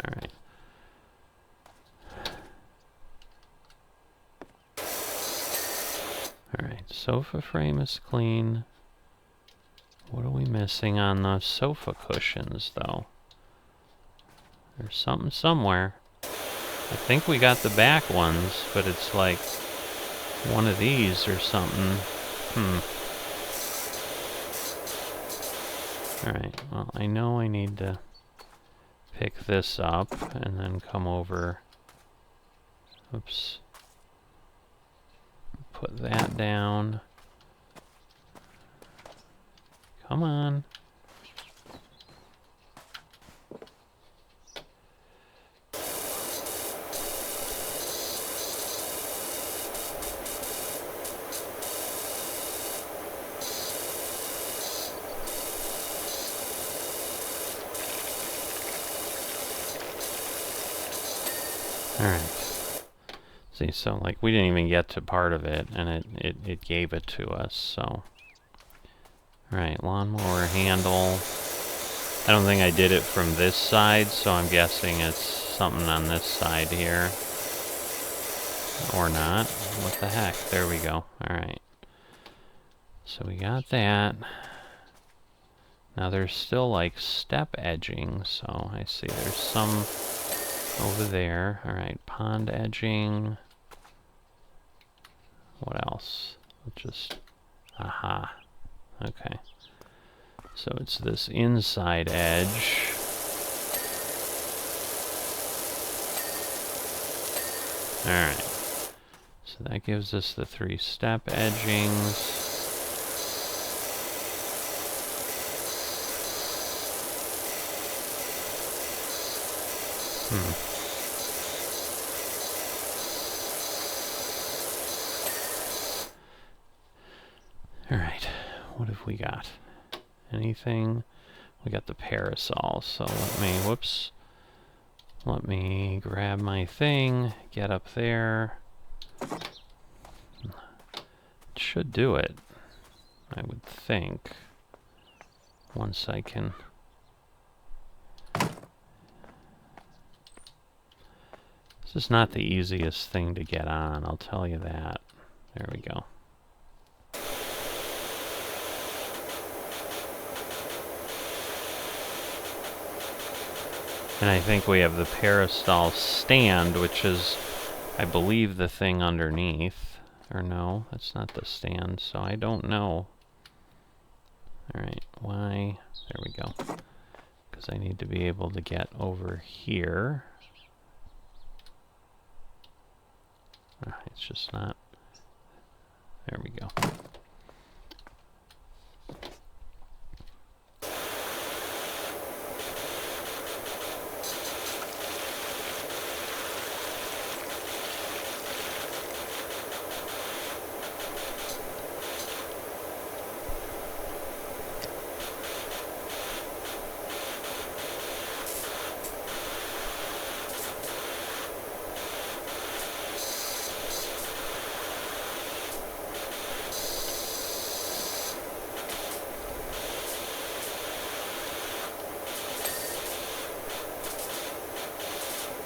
Alright. Alright, sofa frame is clean. What are we missing on the sofa cushions, though? There's something somewhere. I think we got the back ones, but it's like one of these or something. Alright, well, I know I need to pick this up and then come over. Oops. Put that down. Come on. Alright. See, so like we didn't even get to part of it, and it gave it to us, so. Alright, lawnmower handle. I don't think I did it from this side, so I'm guessing it's something on this side here. Or not. What the heck? There we go. Alright. So we got that. Now there's still like step edging, so I see there's some over there. Alright, pond edging. What else? Just... aha. Okay. So it's this inside edge. Alright. So that gives us the 3 step edgings. Alright. What have we got? Anything? We got the parasol, so let me, whoops. Let me grab my thing, get up there. It should do it, I would think. Once I can... This is not the easiest thing to get on, I'll tell you that. There we go. And I think we have the parasol stand, which is, I believe, the thing underneath. Or no, that's not the stand, so I don't know. Alright, why? There we go. Because I need to be able to get over here. It's just not... There we go.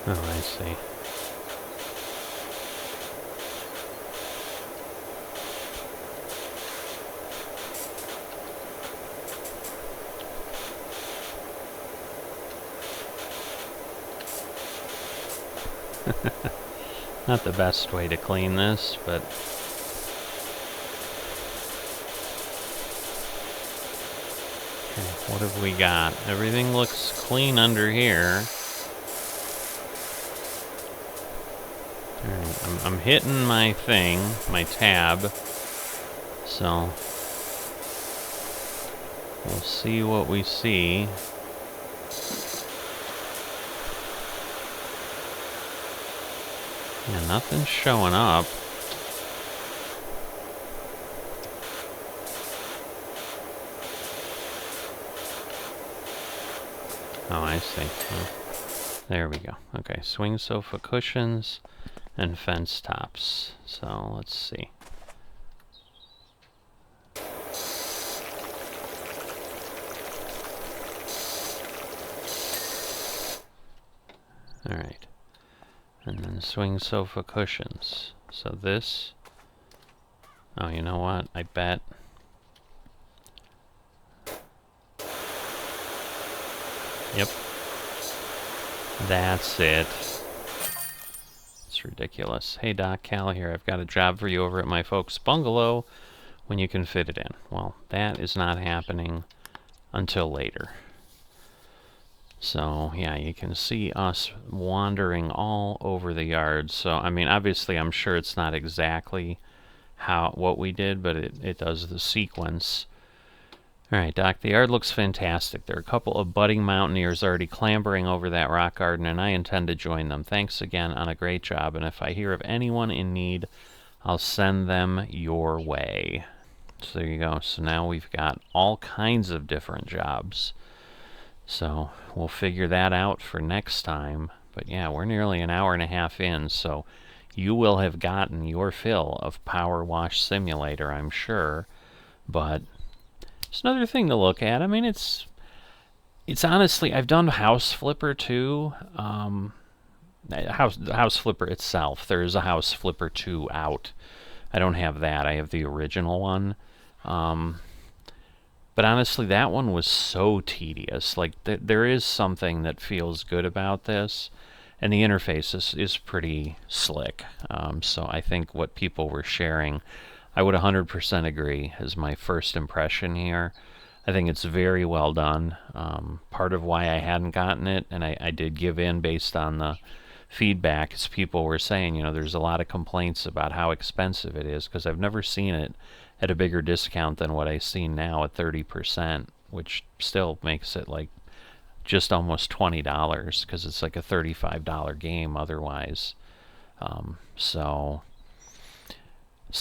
Oh, I see. Not the best way to clean this, but... Okay, what have we got? Everything looks clean under here. Alright, I'm hitting my thing, my tab, so we'll see what we see. Yeah, nothing's showing up. Oh, I see. Oh, there we go. Okay, swing sofa cushions and fence tops. So let's see. All right. And then swing sofa cushions. So this... Oh, you know what? I bet... Yep. That's it. It's ridiculous. Hey Doc, Cal here. I've got a job for you over at my folks' bungalow when you can fit it in. Well, that is not happening until later. So, yeah, you can see us wandering all over the yard. So, I mean, obviously, I'm sure it's not exactly what we did, but it does the sequence. All right, Doc, the yard looks fantastic. There are a couple of budding mountaineers already clambering over that rock garden, and I intend to join them. Thanks again on a great job, and if I hear of anyone in need, I'll send them your way. So there you go. So now we've got all kinds of different jobs. So we'll figure that out for next time. But yeah, we're nearly an hour and a half in, so you will have gotten your fill of Powerwash Simulator, I'm sure. But It's another thing to look at. I mean, it's honestly, I've done House Flipper too. House Flipper itself. There is a House Flipper 2 out. I don't have that. I have the original one. Um, but honestly, that one was so tedious. Like, there is something that feels good about this, and the interface is pretty slick. So I think what people were sharing, I would 100% agree, as my first impression here. I think it's very well done. Part of why I hadn't gotten it, and I did give in based on the feedback, is people were saying, there's a lot of complaints about how expensive it is, because I've never seen it at a bigger discount than what I see now at 30%, which still makes it like just almost $20, because it's like a $35 game otherwise. So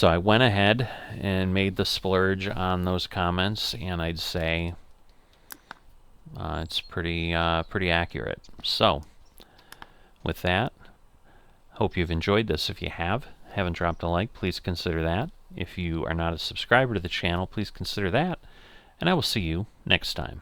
I went ahead and made the splurge on those comments, and I'd say it's pretty accurate. So with that, hope you've enjoyed this. If you haven't dropped a like, please consider that. If you are not a subscriber to the channel, please consider that. And I will see you next time.